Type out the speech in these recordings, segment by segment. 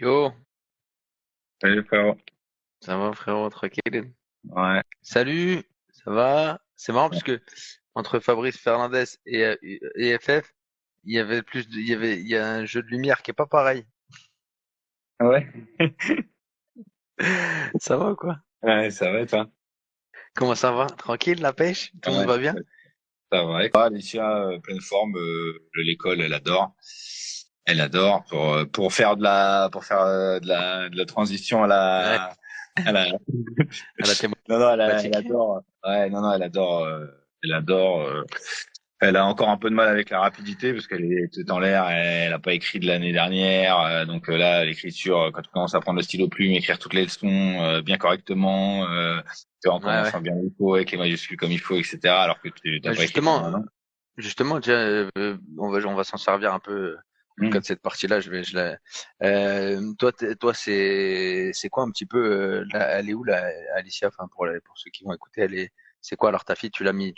Yo, Salut frérot. ça va frérot, tranquille. Ouais. Salut, ça va? C'est marrant parce que entre Fabrice Fernandez et FF, il y a un jeu de lumière qui est pas pareil. Ouais. Ça va quoi? Ouais, ça va et toi? Comment ça va? Tranquille, la pêche? Tout le monde Ouais, va bien? ça va. Et toi, Alicia, pleine forme, l'école, elle adore. Elle adore pour faire de la transition Ouais, à la à la non non elle thématique. adore. Ouais, non non elle adore. Elle a encore un peu de mal avec la rapidité parce qu'elle est tout en l'air. Elle a pas écrit de l'année dernière, donc là l'écriture, quand tu commences à prendre le stylo plume, écrire toutes les leçons bien correctement, tu vois, en Ouais, ouais. commençant bien il faut avec les majuscules comme il faut, etc. Alors que tu Bah t'as pas écrit pendant justement, un an. Déjà, on va s'en servir un peu dans le Hmm. cas de cette partie-là. Toi, c'est quoi un petit peu, elle est où là, Alicia? Enfin, pour ceux qui vont écouter, c'est quoi alors ta fille? Tu l'as mis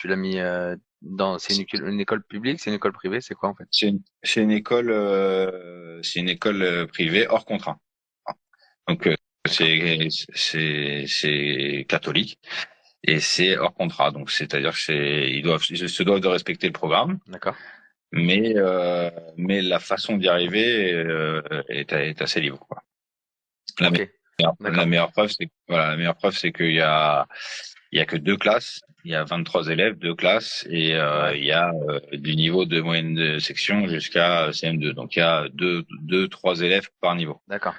dans, c'est une école publique, c'est une école privée, c'est quoi en fait? C'est une école privée hors contrat. Donc D'accord, c'est catholique et c'est hors contrat. Donc c'est-à-dire que ils se doivent de respecter le programme. d'accord. Mais la façon d'y arriver est assez libre, quoi. La Ok, la d'accord. meilleure preuve, c'est voilà, la meilleure preuve, c'est qu'il y a que deux classes, il y a 23 élèves, deux classes, et Ouais, il y a du niveau de moyenne de section jusqu'à CM2. Donc il y a trois élèves par niveau. d'accord.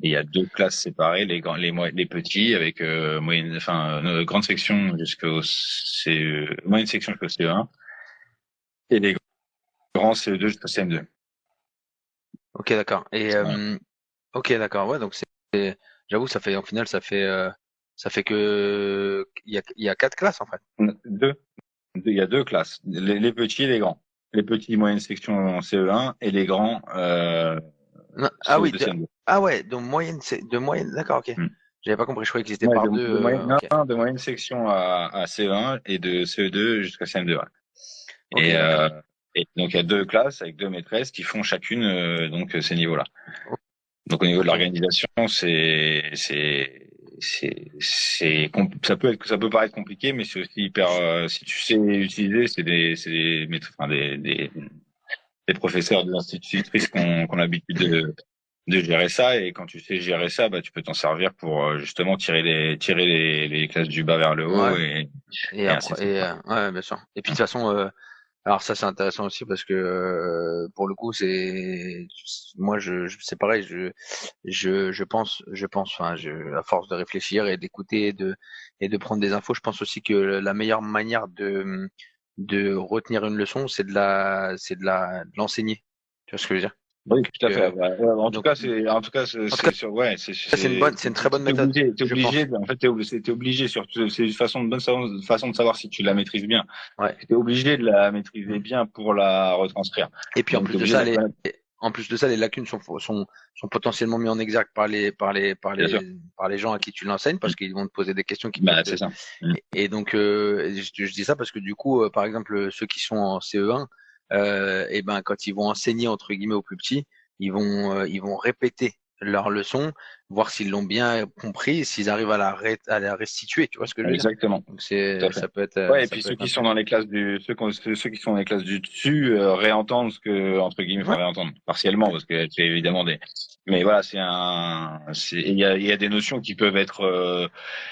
Et il y a deux classes séparées, les petits avec grande section jusqu'au moyenne section jusqu'au CE1 et les grands CE2 jusqu'au CM2. Ok, d'accord. Ok, d'accord. Ouais, donc j'avoue, ça fait, en final, ça fait que, il y a quatre classes en fait. Deux. Il y a deux classes, les petits et les grands. Les petits, moyenne section en CE1 et les grands Non, ah oui, CE2, CM2. ah ouais, donc moyenne, c'est de moyenne, d'accord, ok. Hmm. J'avais pas compris, je croyais qu'ils étaient Ouais, par deux, non, ok. non, de moyenne section à CE1 et de CE2 jusqu'à CM2. Ouais. Ok, Et, d'accord. euh, et donc il y a deux classes avec deux maîtresses qui font chacune ces niveaux-là. Donc au niveau de Ok. l'organisation, ça ça peut paraître compliqué, mais c'est aussi hyper si tu sais utiliser, c'est des enfin des professeurs, des institutrices qui ont l'habitude de gérer ça. Et quand tu sais gérer ça, bah, tu peux t'en servir pour justement tirer les classes du bas vers le haut Ouais. Et et ainsi de après, suite, quoi. ouais, bien sûr. Et puis de toute façon, alors ça c'est intéressant aussi parce que pour le coup moi c'est pareil, je pense, enfin, à force de réfléchir et d'écouter et de prendre des infos, je pense aussi que la meilleure manière de retenir une leçon, de l'enseigner. Tu vois ce que je veux dire? Oui, tout à fait. Que, Bah, ouais, donc, en tout cas, en tout cas, c'est une très bonne méthode, t'es je pense. obligé, en fait, t'es obligé c'est une bonne façon de savoir si tu la maîtrises bien. Ouais. T'es obligé de la maîtriser bien pour la retranscrire. Et puis Donc, t'es obligé de la connaître, en plus de ça, les lacunes sont potentiellement mis en exergue bien sûr. par les gens à qui tu l'enseignes parce qu'ils vont te poser des questions qui peuvent Bah, c'est te. ça. Et donc, je dis ça parce que du coup, par exemple, ceux qui sont en CE1, et ben quand ils vont enseigner entre guillemets aux plus petits, ils vont répéter leur leçon, voir s'ils l'ont bien compris, s'ils arrivent à la restituer. Tu vois ce que je veux dire? Exactement. Donc Tout à fait. Ouais, et ça puis peut ceux être qui un sont plus. dans les classes ceux qui sont dans les classes du dessus réentendent ce que entre guillemets, Ouais. enfin réentendent partiellement parce que c'est évidemment mais voilà, il y a des notions qui peuvent être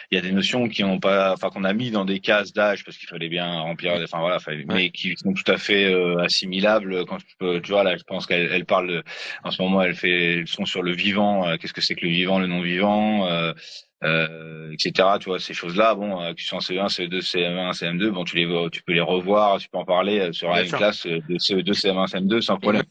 il y a des notions qui n'ont pas, enfin qu'on a mis dans des cases d'âge parce qu'il fallait bien remplir, Mm. enfin voilà, Ouais. mais qui sont tout à fait assimilables. Quand tu vois là, je pense qu'elle parle en ce moment, elle fait le son sur le vivant. Qu'est-ce que c'est que le vivant, le non vivant, etc. Tu vois ces choses-là, bon, que tu sois en CE1, CE2, CM1, CM2, bon, tu peux les revoir, tu peux en parler sur Bien une sûr. classe de CE2, CM1, CM2 sans Et problème.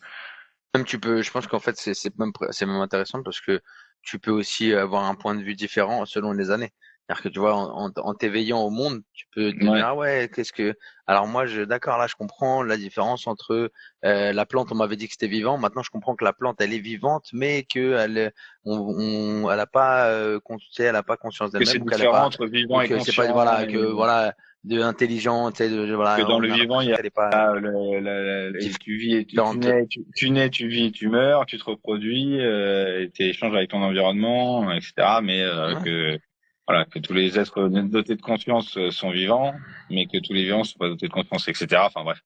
même tu peux, je pense qu'en fait c'est même intéressant parce que tu peux aussi avoir un point de vue différent selon les années. C'est-à-dire que tu vois, en t'éveillant au monde, tu peux te dire Ouais, ah ouais, qu'est-ce que. Alors moi d'accord, là je comprends la différence entre la plante, on m'avait dit que c'était vivant, maintenant je comprends que la plante elle est vivante, mais que elle a pas elle a pas conscience que d'elle-même c'est ou qu'elle est différent pas entre vivant ou et que c'est pas conscient voilà et que voilà de intelligent, tu sais, Que voilà, dans on le a vivant, il l'impression y qu'elle est pas a tu vis et différente. tu nais, tu vis et tu meurs, tu te reproduis, et tu échanges avec ton environnement, etc. Mais Ouais. que tous les êtres dotés de conscience sont vivants, mais que tous les vivants sont pas dotés de conscience, etc. Enfin bref.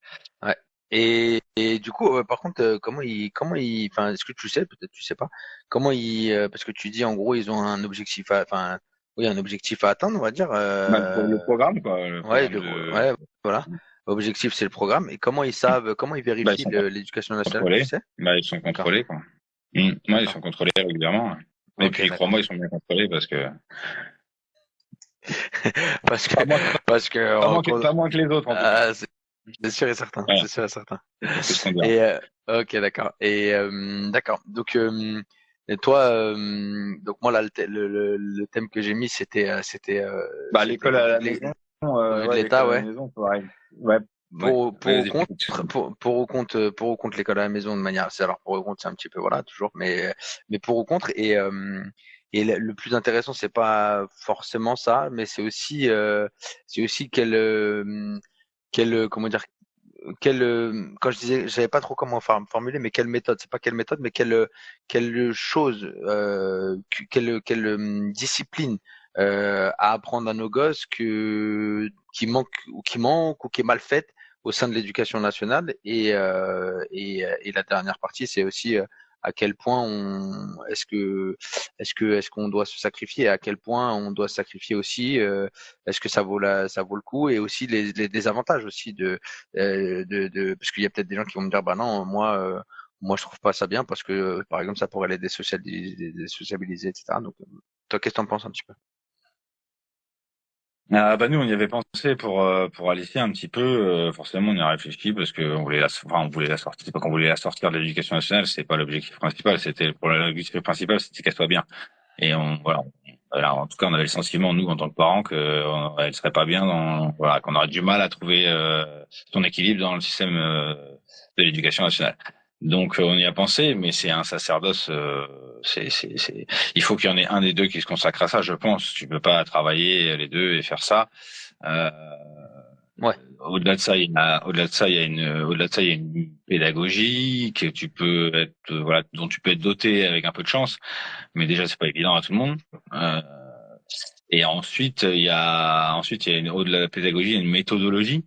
Ouais. Et du coup, par contre, enfin, est-ce que tu sais, peut-être tu sais pas, parce que tu dis en gros, ils ont un objectif enfin, oui, un objectif à atteindre, on va dire. Bah, le programme, quoi, le Ouais, programme de, ouais, voilà. Objectif, c'est le programme. Et comment ils savent, comment ils bah, ils vérifient sont l'éducation nationale, tu contrôlés. sais? Bah, ils sont D'accord, contrôlés, quoi. Ouais, ils d'accord. sont contrôlés régulièrement. Ouais. Et Ok, puis, crois-moi, d'accord. ils sont bien contrôlés parce que, Parce que, pas moins, parce que, pas moins que les autres, en tout cas. ah, c'est sûr et certain, Voilà. c'est sûr et certain. C'est ce qu'on dira. Et ok, d'accord. Et d'accord. Donc et toi, donc moi là, le thème que j'ai mis, Bah, c'était l'école à la maison, ouais, l'école l'État, à la ouais. maison, pareil. Ouais, ouais. Pour ou Vas-y, contre, j'écoute. pour ou contre l'école à la maison de manière, alors pour ou contre c'est un petit peu voilà toujours, mais pour ou contre et le plus intéressant c'est pas forcément ça, mais c'est aussi quelle comment dire quand je disais, je savais pas trop comment formuler, mais quelle méthode, c'est pas quelle méthode, mais quelle chose, quelle discipline à apprendre à nos gosses qui manque ou qui est mal faite au sein de l'éducation nationale. Et la dernière partie, c'est aussi à quel point est-ce qu'on doit se sacrifier, et à quel point on doit se sacrifier aussi, est-ce que ça vaut le coup, et aussi les désavantages aussi parce qu'il y a peut-être des gens qui vont me dire bah non moi je trouve pas ça bien parce que par exemple ça pourrait les désociabiliser, etc. Donc toi qu'est-ce que t'en penses un petit peu? Ah, bah, nous, on y avait pensé pour Alicia un petit peu, forcément, on y a réfléchi parce que on voulait la sortir. C'est pas qu'on voulait la sortir de l'éducation nationale, c'est pas l'objectif principal, l'objectif principal, c'était qu'elle soit bien. Et voilà, en tout cas, on avait le sentiment, nous, en tant que parents, que elle serait pas bien voilà, qu'on aurait du mal à trouver son équilibre dans le système de l'éducation nationale. Donc, on y a pensé, mais c'est un sacerdoce. Il faut qu'il y en ait un des deux qui se consacre à ça, je pense. Tu peux pas travailler les deux et faire ça. Euh, Ouais, au-delà de ça, il y a une pédagogie que tu peux être, voilà, dont tu peux être doté avec un peu de chance. Mais déjà, c'est pas évident à tout le monde. Euh, et ensuite, il y a au-delà de la pédagogie, il y a une méthodologie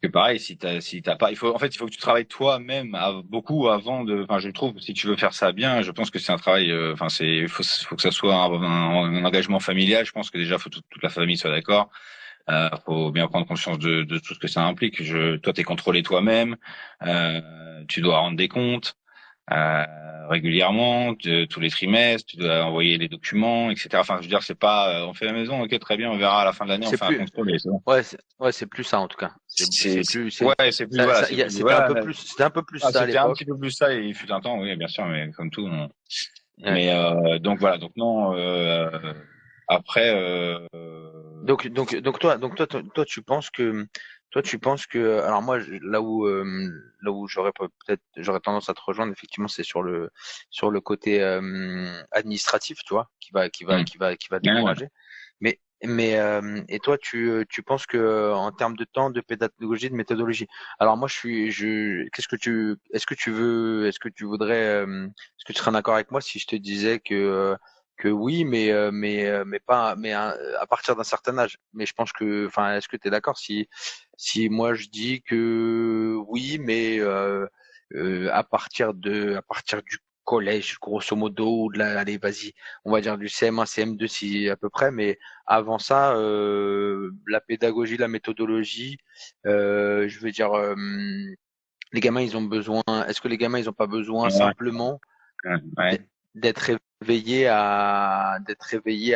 que pareil, si t'as pas, il faut que tu travailles toi-même beaucoup avant enfin, je trouve, si tu veux faire ça bien, je pense que c'est un travail, enfin, faut que ça soit un engagement familial. Je pense que déjà, faut toute la famille soit d'accord. Faut bien prendre conscience de tout ce que ça implique. Toi, t'es contrôlé toi-même. Tu dois rendre des comptes régulièrement, tous les trimestres, tu dois envoyer les documents, etc. Enfin, je veux dire, c'est pas, on fait la maison, ok, très bien, on verra à la fin de l'année, on c'est fait un plus contrôle et c'est bon. ouais c'est plus ça en tout cas. C'est plus c'est Ouais, c'est plus, voilà, c'est plus, voilà. c'était un peu plus Ah, ça à c'était un petit l'époque. peu plus ça, et il fut un temps, oui, bien sûr, mais comme tout, Ouais. donc voilà, donc non, après, Donc toi tu penses que alors moi là où j'aurais tendance à te rejoindre effectivement c'est sur le côté administratif, tu vois, hmm. qui va Ouais, ouais. décourager. Et toi tu penses que en termes de temps, de pédagogie, de méthodologie. Alors moi est-ce que tu voudrais est-ce que tu serais d'accord avec moi si je te disais que oui, mais pas, mais à partir d'un certain âge. Mais je pense que, enfin, est-ce que tu es d'accord si moi je dis que oui, mais à partir du collège, grosso modo, ou de la, allez, vas-y, on va dire du CM1, CM2 si à peu près, mais avant ça, la pédagogie, la méthodologie, je veux dire, les gamins, ils ont besoin. Est-ce que les gamins, ils ont pas besoin Ouais, simplement ouais. d'être d'être réveillé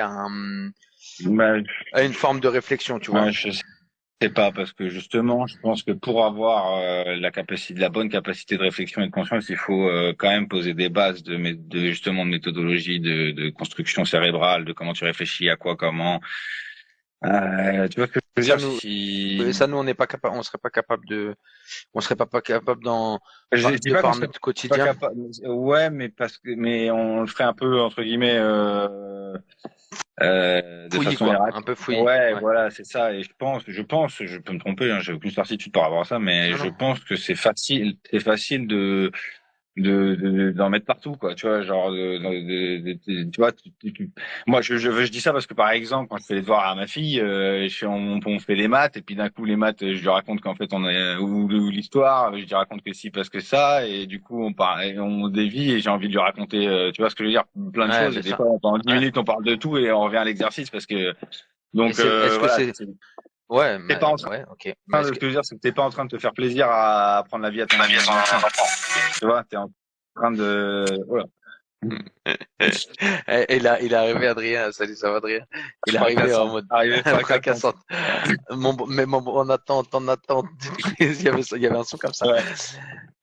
Bah, à une forme de réflexion, tu vois. ouais, je sais pas, parce que justement, je pense que pour avoir la bonne capacité de réflexion et de conscience, il faut quand même poser des bases justement de méthodologie, de construction cérébrale, de comment tu réfléchis à quoi, comment. Tu vois ce que je veux Ça dire? nous, Si ça nous, on n'est pas capable, on serait pas capable je dis de pas qu'on par serait notre pas quotidien. capable, ouais, mais on le ferait un peu entre guillemets de Fouillis, façon quoi. Un erratique. peu fouillis. Ouais, Ouais. voilà, c'est ça. Et je peux me tromper, hein, j'ai aucune certitude par rapport à ça, mais Non, je non. pense que c'est facile d'en mettre partout, quoi, tu vois, genre tu vois, moi je dis ça parce que par exemple quand je fais les devoirs à ma fille, on fait des maths et puis d'un coup les maths, je lui raconte qu'en fait on est ou l'histoire, je lui raconte que si parce que ça, et du coup on dévie et j'ai envie de lui raconter, tu vois ce que je veux dire, plein de Ouais, choses, et bien des sûr. fois pendant 10 Ouais. minutes on parle de tout et on revient à l'exercice parce que Mais donc est-ce que voilà, c'est, ouais, t'es pas en train ouais, ok. Mais est-ce ce que, que je veux dire, c'est que t'es pas en train de te faire plaisir à apprendre la vie à ton enfant, tu vois, t'es en train de voilà. il est arrivé, Adrien. Salut, ça va, Adrien? Il est arrivé en Fracassant. mode Arrivé fracassant. fracassante. Il y avait un son comme ça. Ouais.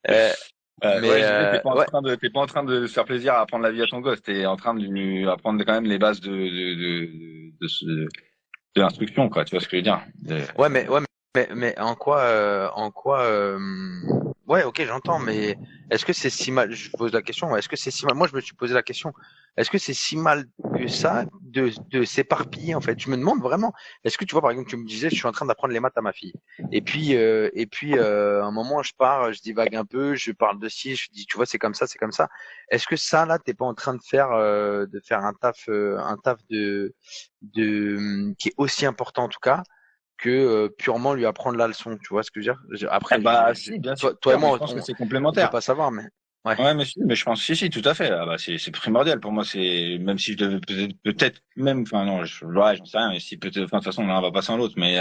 Euh, Ouais, mais, je disais, ouais. t'es pas en train de se faire plaisir à apprendre la vie à ton gosse. T'es en train de lui apprendre quand même les bases de l'instruction, quoi. Tu vois ce que je veux dire? Mais en quoi, ouais, ok, j'entends, mais est-ce que c'est si mal, je pose la question, est-ce que c'est si mal, moi je me suis posé la question, est-ce que c'est si mal que ça de s'éparpiller, en fait? Je me demande vraiment, est-ce que tu vois, par exemple, tu me disais, je suis en train d'apprendre les maths à ma fille, à un moment, je pars, je divague un peu, je parle de ci, je dis, tu vois, c'est comme ça. Est-ce que ça, là, t'es pas en train de faire un taf qui est aussi important, en tout cas, que purement lui apprendre la leçon, tu vois ce que je veux dire? Eh Après, bah, si, bien sûr, toi et mais je moi, pense que c'est on peut complémentaire. pas savoir, mais ouais. Ouais, mais je pense, si, tout à fait. Ah bah, c'est primordial pour moi. C'est, même si je devais peut-être même, enfin, non, ouais, j'en sais rien, mais si peut-être, enfin, de toute façon, l'un va pas sans l'autre, mais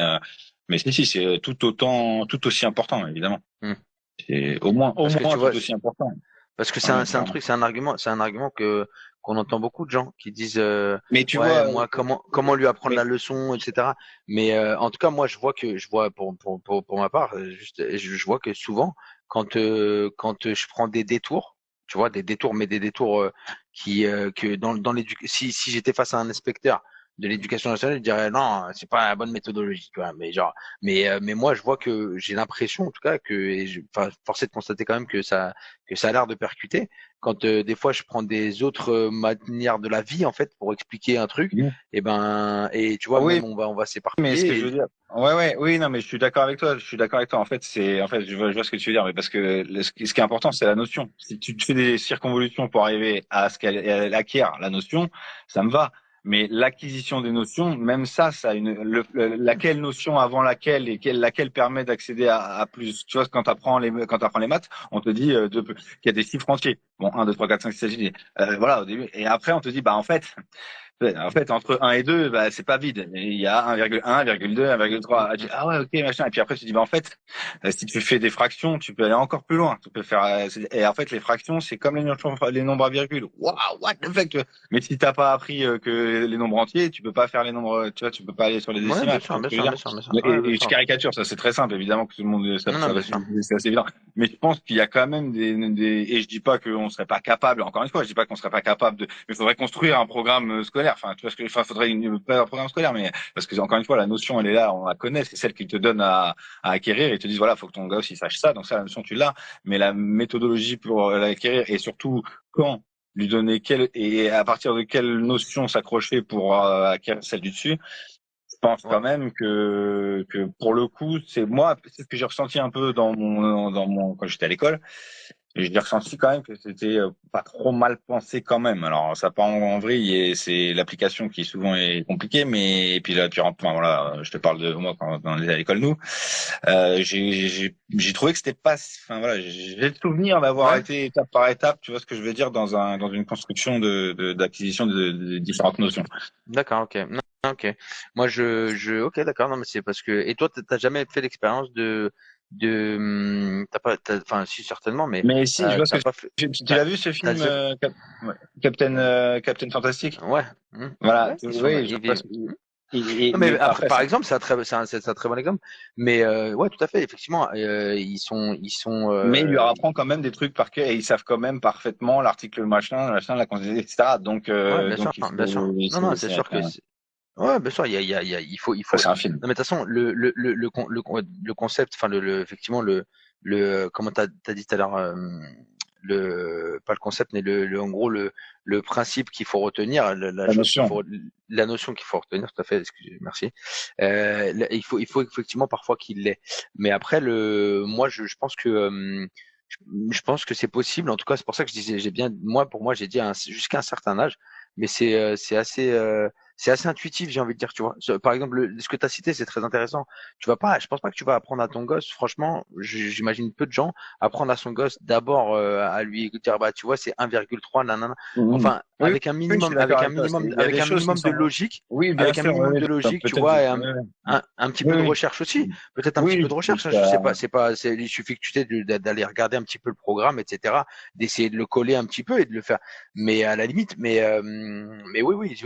si, c'est tout aussi important, évidemment. Hmm. C'est au Parce que tu moins vois, tout aussi important. parce que Ouais, c'est un clairement. truc, c'est un argument que qu'on entend beaucoup de gens qui disent Mais tu ouais, vois, moi comment lui apprendre mais la leçon, etc. Mais en tout cas, moi je vois pour ma part, je vois que souvent quand je prends des détours, tu vois, des détours, mais des détours que dans si j'étais face à un inspecteur de l'éducation nationale, je dirais non, c'est pas la bonne méthodologie, tu vois. Mais genre, mais moi je vois que j'ai l'impression en tout cas que, enfin, force est de constater quand même que ça a l'air de percuter. Quand des fois je prends des autres manières de la vie en fait pour expliquer un truc, et tu vois oui, même on va mais ce que je s'éparpiller. veux dire, ouais, oui, non, mais je suis d'accord avec toi. Je suis d'accord avec toi. En fait, je vois ce que tu veux dire, mais parce que ce qui est important, c'est la notion. Si tu te fais des circonvolutions pour arriver à ce qu'elle acquiert la notion, ça me va. Mais l'acquisition des notions, même ça a laquelle notion avant laquelle et laquelle permet d'accéder à plus. Tu vois, quand t'apprends les maths, on te dit qu'il y a des chiffres entiers. Bon, 1, 2, 3, 4, 5, 6, 7, 8, voilà, au début. Et après, on te dit, bah, en fait, ouais, en fait, entre un et 2, bah, c'est pas vide. Il y a 1,1, 1,2, 1,3. Ah, tu dis, ah ouais, ok, machin. Et puis après, tu dis, bah, en fait, si tu fais des fractions, tu peux aller encore plus loin. Tu peux faire, et en fait, les fractions, c'est comme les nombres à virgule. Waouh, what the fuck, tu vois. Mais si t'as pas appris que les nombres entiers, tu peux pas faire les nombres, tu vois, tu peux pas aller sur les Ouais, décimales. Tu vois ce que je veux dire? bien sûr. Ouais, bien Et je sûr. caricature, ça, c'est très simple. Évidemment que tout le monde, Non, non, bien sûr. c'est assez évident. Mais je pense qu'il y a quand même et je dis pas qu'on serait pas capable, encore une fois, je dis pas qu'on serait pas capable mais il faudrait construire un programme scolaire. Enfin, tu vois ce que, enfin, faudrait pas un programme scolaire, mais parce que encore une fois, la notion, elle est là, on la connaît, c'est celle qu'ils te donnent à acquérir et ils te disent voilà, faut que ton gosse il sache ça. Donc ça, la notion tu l'as, mais la méthodologie pour l'acquérir et surtout quand lui donner et à partir de quelle notion s'accrocher pour acquérir celle du dessus. Je pense Ouais. quand même que pour le coup, c'est ce que j'ai ressenti un peu quand j'étais à l'école. Et je l'ai ressenti quand même que c'était pas trop mal pensé quand même. Alors ça part en vrille et c'est l'application qui souvent est compliquée, mais et puis là tu rentres, enfin, voilà, je te parle de moi quand on était à l'école nous, j'ai trouvé que c'était pas, enfin voilà, j'ai le souvenir d'avoir Ouais. été étape par étape, tu vois ce que je veux dire, dans une construction d'acquisition de différentes notions. D'accord, ok. Non, ok. Moi, ok, d'accord. Non, mais c'est parce que. Et toi, t'as jamais fait l'expérience t'as pas, enfin, si certainement, mais Mais si, je vois ce t'as que pas fait, tu l'as vu ce t'as film déjà, Ouais, Captain Fantastic? ouais, Voilà, ouais, ils sont, oui, je vois non, mais mais après, après par ça. exemple, c'est un très bon exemple. Mais ouais, tout à fait, effectivement, Mais il lui apprend quand même des trucs par cœur et ils savent quand même parfaitement l'article machin, la conjugaison, etc. ouais, Donc il bien sûr. faut, Non, non, c'est c'est sûr que, un- Ouais, bien sûr, il faut. C'est un film. Non, mais de toute façon, le concept, enfin, effectivement, comment t'as dit tout à l'heure, pas le concept, mais en gros, le principe qu'il faut retenir, La notion. la notion qu'il faut retenir, tout à fait, merci. Il faut effectivement parfois qu'il l'ait. Mais après, moi, je pense que, je pense que c'est possible. En tout cas, c'est pour ça que je disais, pour moi, j'ai dit jusqu'à un certain âge, mais c'est assez intuitif, j'ai envie de dire, tu vois. Par exemple, ce que tu as cité, c'est très intéressant. Je pense pas que tu vas apprendre à ton gosse, franchement, j'imagine peu de gens apprendre à son gosse d'abord à lui dire, bah, tu vois, c'est 1,3, nanana. Mhm. Enfin, Oui, oui, je suis d'accord avec toi. Il y a des choses qui sont. Oui, bien avec un sûr. Oui, minimum oui, de logique, tu peut-être. vois, et Oui, un petit oui, peu de oui. recherche aussi. Peut-être un petit peu Oui, de recherche, hein, je jusqu'à. sais pas, il suffit que tu t'aies d'aller regarder un petit peu le programme, etc., d'essayer de le coller un petit peu et de le faire. Mais à la limite, mais oui,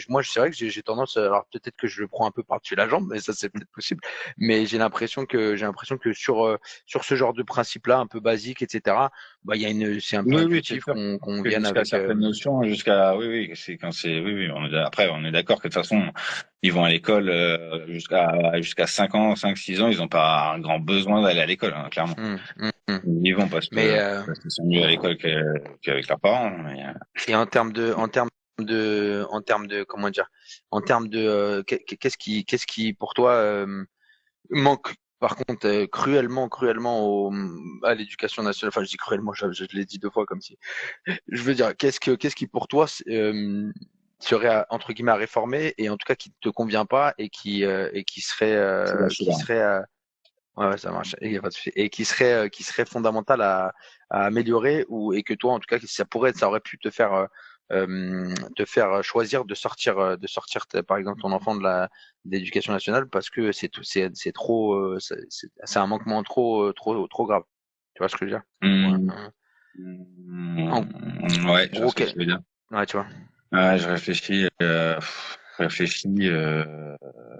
moi, c'est vrai que j'ai tendance, alors peut-être que je le prends un peu par-dessus la jambe, mais ça, c'est peut-être possible. Mais j'ai l'impression que sur ce genre de principe-là, un peu basique, etc., bah, c'est un peu Oui, oui, c'est intuitif sûr. qu'on Que vienne jusqu'à avec, certaines notions, jusqu'à. Oui, oui, c'est quand c'est. Oui, oui. Après, on est d'accord que de toute façon, ils vont à l'école jusqu'à 5 ans, 5, 6 ans, ils n'ont pas un grand besoin d'aller à l'école, hein, clairement. hum. Ils y vont Mais, parce qu'ils sont mieux à l'école qu'avec leurs parents. Mais, et en termes de, comment dire, en termes de, qu'est-ce qui, pour toi, manque, par contre, cruellement à l'éducation nationale. Enfin, je dis cruellement, je l'ai dit deux fois comme si. Je veux dire, qu'est-ce qui, pour toi, serait, entre guillemets, à réformer et en tout cas qui te convient pas et c'est là, je suis là. qui serait, ouais, ouais, ça marche. Et, y a pas de souci. Et qui serait fondamental à améliorer et que toi, en tout cas, ça aurait pu te faire choisir de sortir, par exemple, ton enfant de l'éducation nationale parce que c'est trop, c'est un manquement trop grave. Tu vois ce que je veux dire? Ouais, Hum, ouais, je vois gros, ce que tu veux dire. ouais, tu vois. Ouais, je réfléchis. Je réfléchis.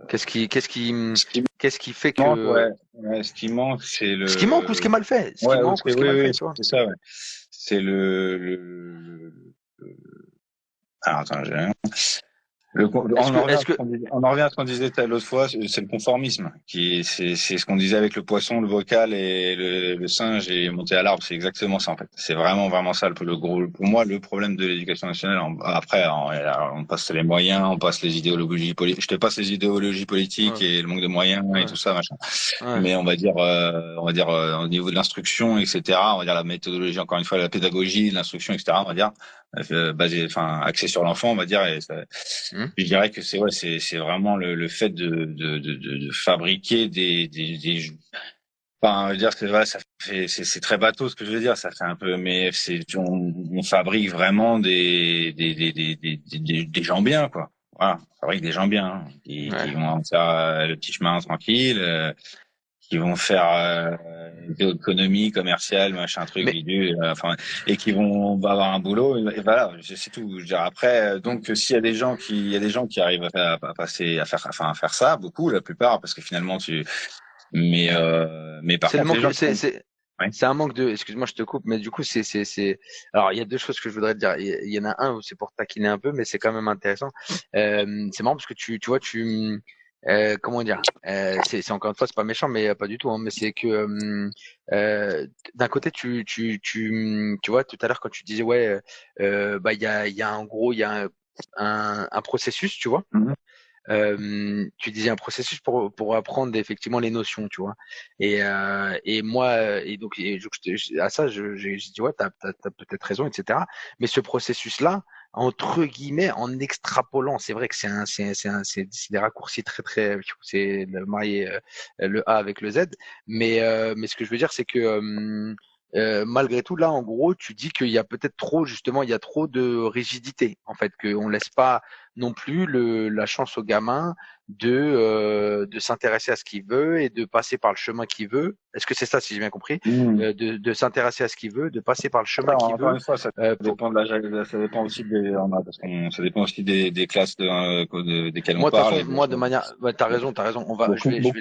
Qu'est-ce qui, Ce qui qu'est-ce qui fait manque, que, ouais. Ouais, ce qui manque, c'est ce qui manque ou ce qui est mal fait? Ce qui Ouais, manque ou ce qui est oui, mal oui, fait, tu vois? c'est ça, ouais. C'est Alors, attends, Est-ce que, on en revient à ce qu'on disait l'autre fois, c'est le conformisme c'est ce qu'on disait avec le poisson, le vocal et le singe et monter à l'arbre, c'est exactement ça en fait. C'est vraiment ça le gros, pour moi, le problème de l'éducation nationale. Après, on passe les moyens, on passe les idéologies politiques. Je te passe les idéologies politiques ouais, et le manque de moyens et ouais, tout ça, machin. ouais. Mais on va dire au niveau de l'instruction, etc. On va dire la méthodologie, encore une fois, la pédagogie, l'instruction, etc. On va dire basé, enfin axé sur l'enfant, on va dire. Et ça, Hmm. je dirais que c'est vraiment le fait de fabriquer enfin, je veux dire, ça fait, c'est très bateau ce que je veux dire, ça fait un peu, mais on fabrique vraiment des gens bien, quoi. Voilà, on fabrique des gens bien, hein, qui Ouais. vont faire le petit chemin tranquille, qui vont faire économie commerciale, machin truc, Mais bidule, enfin, et qui vont avoir un boulot. Et voilà, c'est tout. Je veux dire, après, donc, s'il y a il y a des gens qui arrivent à passer, à faire ça, beaucoup, la plupart, parce que finalement, mais par c'est le contre, les manque, gens qui font, ouais. c'est un manque de, excuse-moi, je te coupe, mais du coup, alors, il y a deux choses que je voudrais te dire. Il y en a un où c'est pour taquiner un peu, mais c'est quand même intéressant. C'est marrant parce que tu vois, comment dire, c'est encore une fois, c'est pas méchant, mais pas du tout, hein, mais c'est que, d'un côté, tu vois, tout à l'heure, quand tu disais, ouais, bah, il y a en gros, il y a un processus, tu vois. Mhm. Tu disais un processus pour apprendre effectivement les notions, tu vois. Et moi, à ça, j'ai dit, ouais, t'as peut-être raison, etc. Mais ce processus-là, entre guillemets, en extrapolant, c'est vrai que c'est des raccourcis très, c'est le marier le A avec le Z. Mais ce que je veux dire, c'est que malgré tout, là, en gros, tu dis qu'il y a peut-être trop, justement, il y a trop de rigidité, en fait, qu'on laisse pas non plus la chance au gamin de s'intéresser à ce qu'il veut et de passer par le chemin qu'il veut. Est-ce que c'est ça, si j'ai bien compris? Mhm. De s'intéresser à ce qu'il veut, de passer par le Après, chemin qu'il encore veut. une fois, ça Pour... dépend de ça dépend aussi ça dépend aussi des classes desquelles on Moi, de toute parle façon, moi, de manière, ouais, t'as raison. beaucoup, Je vais beaucoup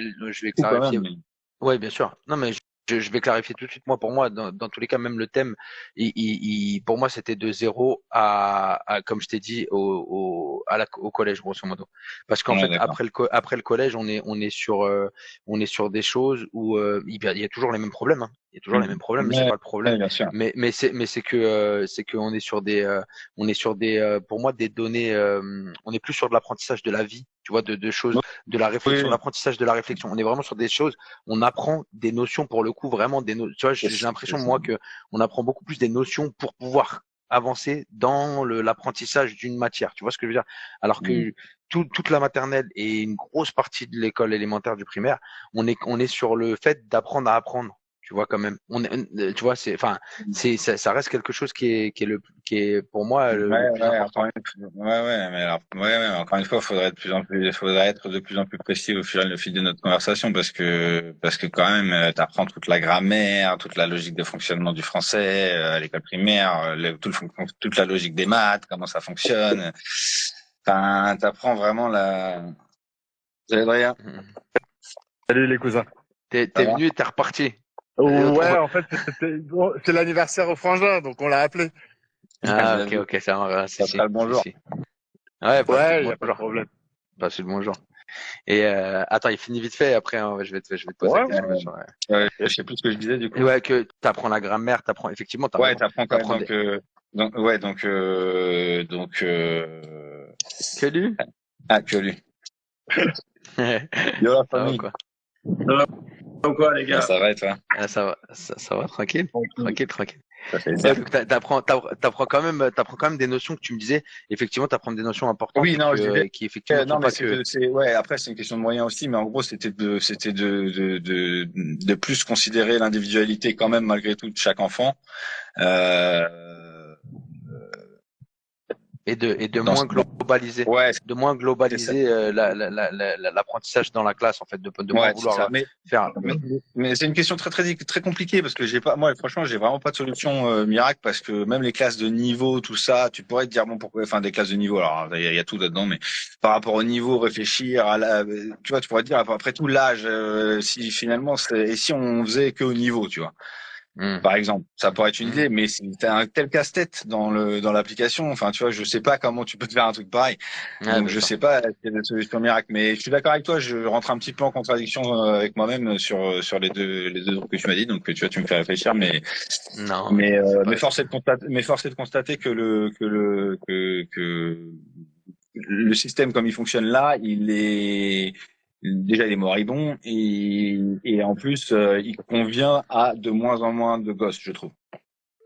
clarifier. quand même. Ouais, bien sûr. Non, mais je vais clarifier tout de suite. Moi, pour moi, dans tous les cas, même le thème, pour moi, c'était de zéro comme je t'ai dit, au collège, grosso modo. Parce qu'en Ouais, fait, d'accord. après le collège, on est sur des choses où il y a toujours les mêmes problèmes. Hein. Il y a toujours les mêmes problèmes. C'est Ouais, pas le problème. ouais, bien sûr. Mais c'est que on est sur des, pour moi, des données. On est plus sur de l'apprentissage de la vie. Tu vois, de choses, de la réflexion, Oui, l'apprentissage de la réflexion. On est vraiment sur des choses, on apprend des notions pour le coup, vraiment tu vois, j'ai c'est l'impression ça. moi que on apprend beaucoup plus des notions pour pouvoir avancer dans l'apprentissage d'une matière. Tu vois ce que je veux dire? Alors Mm. que toute la maternelle et une grosse partie de l'école élémentaire du primaire, on est sur le fait d'apprendre à apprendre. Tu vois quand même. Tu vois, ça reste quelque chose qui est pour moi Ouais, le plus ouais, encore important. une fois, ouais, encore une fois, faudrait être de plus en plus précis le fil de notre conversation parce que quand même, t'apprends toute la grammaire, toute la logique de fonctionnement du français à l'école primaire, toute la logique des maths, comment ça fonctionne. Enfin, t'apprends vraiment Salut Adrien. Mhm. Salut les cousins. Ça T'es va? venu et t'es reparti. Ouais, en fait, c'est l'anniversaire au frangin, donc on l'a appelé. Ah, Bien ok, vu. ok, ça marche, Ça sera le si, bonjour. si. Ouais, passe-lui le Ouais, y a pas de bonjour. problème. Passe-lui le bonjour. Et attends, il finit vite fait. Après, je vais te poser la Ouais, question, bien ouais. sûr. Ouais. Je sais plus ce que je disais du Et coup. ouais, que t'apprends la grammaire, t'apprends effectivement, t'as Ouais, raison. t'apprends quand même T'apprends des. donc Que lui? que lui. Yo la Ça va famille. quoi? Ça va ou quoi, les Bah, gars? ça va et toi? Ah, ça va, tranquille, Tranquille. tranquille, tranquille. Ça fait Ouais, bien. donc t'apprends quand même des notions que tu me disais. Effectivement, t'apprends des notions importantes Oui, et non, je disais. qui effectivement Non, sont mais pas que. ouais. Après, c'est une question de moyens aussi, mais en gros, c'était de plus considérer l'individualité quand même malgré tout de chaque enfant. Euh, Et de dans, moins globaliser, ouais, de moins c'est ça. globaliser l'apprentissage dans la classe en fait, de moins Ouais, c'est vouloir ça. faire. Mais c'est une question très compliquée parce que j'ai pas, moi, franchement, j'ai vraiment pas de solution miracle parce que même les classes de niveau, tout ça, tu pourrais te dire bon pourquoi, enfin des classes de niveau, alors il y a tout là-dedans, mais par rapport au niveau, réfléchir tu vois, tu pourrais te dire après tout l'âge, si finalement, et si on faisait que au niveau, tu vois. Hmm, Par exemple, ça pourrait être une hmm. idée, mais si t'as un tel casse-tête dans l'application, enfin, tu vois, je sais pas comment tu peux te faire un truc pareil. Ouais, Donc, bien je sûr. sais pas quelle est la solution miracle, mais je suis d'accord avec toi, je rentre un petit peu en contradiction avec moi-même sur les deux trucs que tu m'as dit. Donc, tu vois, tu me fais réfléchir, Non, mais c'est pas. mais force est de constater que le système comme il fonctionne là, déjà il est moribond et en plus il convient à de moins en moins de gosses, je trouve.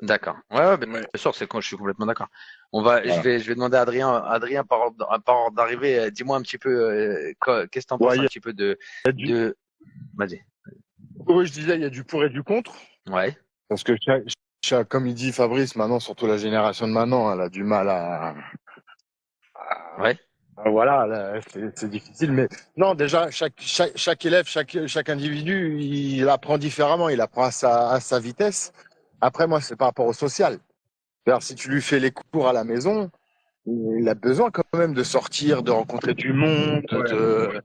D'accord. Ouais, ouais, bien Ouais. sûr, c'est quand je suis complètement d'accord. Voilà. Je vais demander à Adrien par ordre d'arrivée, dis-moi un petit peu, qu'est-ce que t'en penses Ouais, un petit peu y a du... de, vas-y. Oui, je disais, il y a du pour et du contre. Ouais, Parce que, comme il dit Fabrice, maintenant, surtout la génération de maintenant, elle a du mal ouais, voilà, là, c'est difficile. Mais non, déjà, chaque élève, chaque individu, il apprend différemment, il apprend à sa vitesse. Après, moi, c'est par rapport au social. C'est-à-dire, si tu lui fais les cours à la maison, il a besoin quand même de sortir, de rencontrer du monde, Ouais.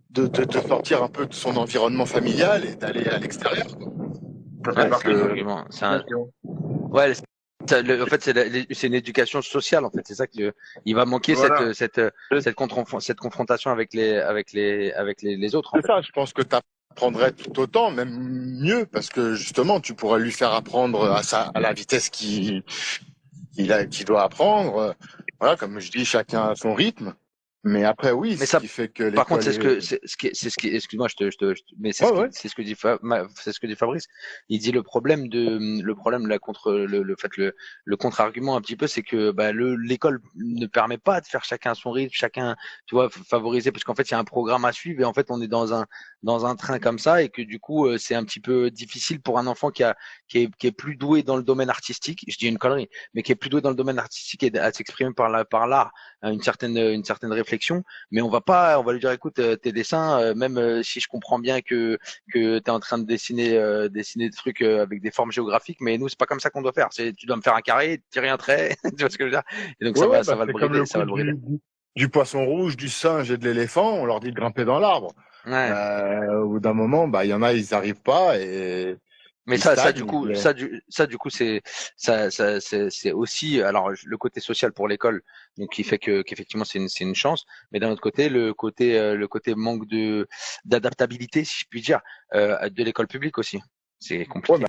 de sortir un peu de son environnement familial et d'aller à l'extérieur, quoi. Ça fait ouais, c'est partie un de argument. l'éducation. Ouais, en fait, c'est une éducation sociale, en fait. C'est ça que il va manquer Voilà. cette confrontation avec les autres, en C'est fait. ça, je pense que tu apprendrais tout autant, même mieux, parce que justement, tu pourrais lui faire apprendre à la vitesse qu'il doit apprendre. Voilà, comme je dis, chacun a son rythme. Mais après, oui, Mais ce ça, qui fait que par contre, l'école est... c'est ce qui, excuse-moi, mais Ouais, ouais, c'est ce que dit c'est ce que dit Fabrice. Il dit le problème là contre le contre-argument un petit peu, c'est que bah, l'école ne permet pas de faire chacun son rythme, chacun, tu vois, favoriser, parce qu'en fait, il y a un programme à suivre et en fait, on est dans un train comme ça et que du coup, c'est un petit peu difficile pour un enfant qui est plus doué dans le domaine artistique. Je dis une connerie, mais qui est plus doué dans le domaine artistique et à s'exprimer par l'art, une certaine réflexion, mais on va lui dire, écoute, tes dessins, même si je comprends bien que tu es en train de dessiner des trucs avec des formes géographiques, mais nous c'est pas comme ça qu'on doit faire. C'est tu dois me faire un carré, tirer un trait, tu vois ce que je veux dire. Et donc ouais, ouais, ça bah, va le c'est comme brider, le ça coup va le brider. du poisson rouge, du singe et de l'éléphant. On leur dit de grimper dans l'arbre. Ouais. Au bout d'un moment, bah, il y en a, ils arrivent pas Mais il ça, stagne. du coup, ça, du coup, c'est aussi, alors, le côté social pour l'école, donc, qui fait qu'effectivement, c'est une chance. Mais d'un autre côté, le côté manque d'adaptabilité, si je puis dire, de l'école publique aussi. C'est Ouais, compliqué. mais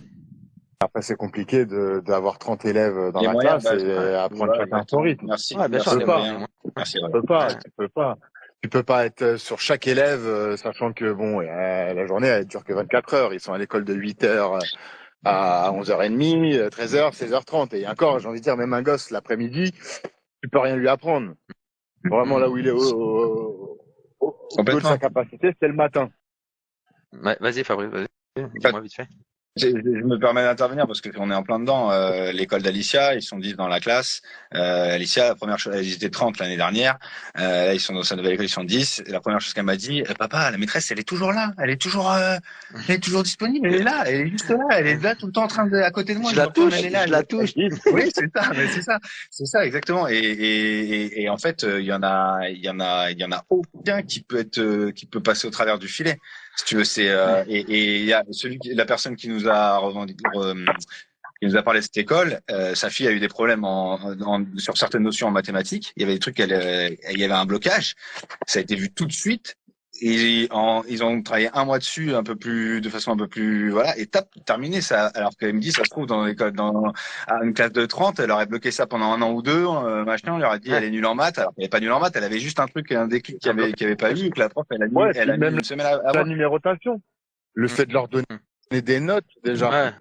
après, c'est compliqué d'avoir 30 élèves dans Les la moyens, classe bah, et apprendre voilà, chacun son exactement. rythme. Merci, Ouais, bien sûr, Tu merci peux les pas. moyens, les Adrien. moyens. Merci Tu Adrien. peux pas. Ouais. Tu peux pas. Tu peux pas être sur chaque élève, sachant que bon, la journée elle dure que 24 heures. Ils sont à l'école de 8 heures à 11h30, 13h, 16h30. Et encore, j'ai envie de dire, même un gosse l'après-midi, tu peux rien lui apprendre. Vraiment là où il est au plus haut de sa Complètement. capacité, c'est le matin. Ouais, vas-y, Fabrice, vas-y. Dis-moi vite fait. Je me permets d'intervenir parce qu'on est en plein dedans. L'école d'Alicia, ils sont 10 dans la classe. Alicia, la première chose, ils étaient 30 l'année dernière. Là, ils sont dans sa nouvelle école, ils sont 10. Et la première chose qu'elle m'a dit, papa, la maîtresse, elle est toujours là. Elle est toujours disponible. Elle est là. Elle est juste là. Elle est là tout le temps en train à côté de moi. Je Je me la retourne, elle touche, est là. je la touche. Oui, c'est ça, mais c'est ça exactement. Et en fait, il y en a aucun qui peut passer au travers du filet. Si tu veux, et il y a la personne qui nous a qui nous a parlé de cette école. Sa fille a eu des problèmes sur certaines notions en mathématiques. Il y avait des trucs il y avait un blocage. Ça a été vu tout de suite. Et ils ont travaillé un mois dessus, de façon un peu plus, voilà, et terminé ça. Alors qu'elle me dit, ça se trouve dans l'école, à une classe de 30, elle aurait bloqué ça pendant un an ou deux, machin, on leur a dit, elle Ouais, est nulle en maths, alors qu'elle est pas nulle en maths, elle avait juste un truc, un déclic un bloc. qui avait pas eu, et que la prof, Ouais, elle puis a mis même une semaine la avant. numérotation, le Mm, fait de leur donner mm. des notes déjà. Ouais,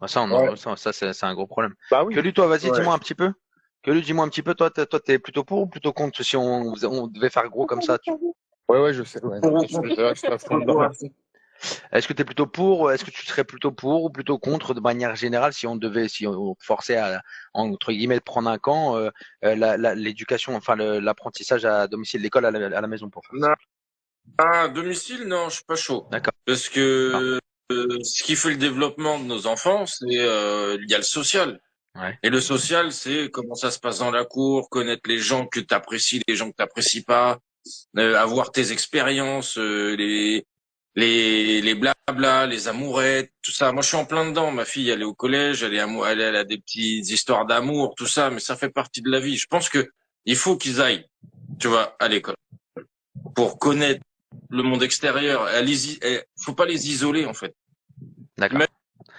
bah, Ouais. ça, c'est un gros problème. Bah Que oui. lui, toi, vas-y, Ouais. dis-moi un petit peu. Que lui, dis-moi un petit peu, toi, t'es plutôt pour ou plutôt contre? Si on devait faire gros comme ça, Ouais, je sais. Ouais, non, mais je te fond dedans. est-ce que t'es plutôt pour, ou est-ce que tu serais plutôt pour ou plutôt contre de manière générale si on forçait à, entre guillemets, de prendre un camp, l'éducation, enfin, l'apprentissage à domicile, l'école à la maison pour faire Non, simple. à domicile, non, je suis pas chaud. D'accord. Parce Ah, que ce qui fait le développement de nos enfants, c'est il y a le social. ouais. Et le social, c'est comment ça se passe dans la cour, connaître les gens que tu apprécies, les gens que tu n'apprécies pas, avoir tes expériences, les blabla, les amourettes, tout ça. Moi, je suis en plein dedans. Ma fille, elle est au collège, elle a des petites histoires d'amour, tout ça, mais ça fait partie de la vie. Je pense que il faut qu'ils aillent, tu vois, à l'école pour connaître le monde extérieur. Faut pas les isoler, en fait. D'accord.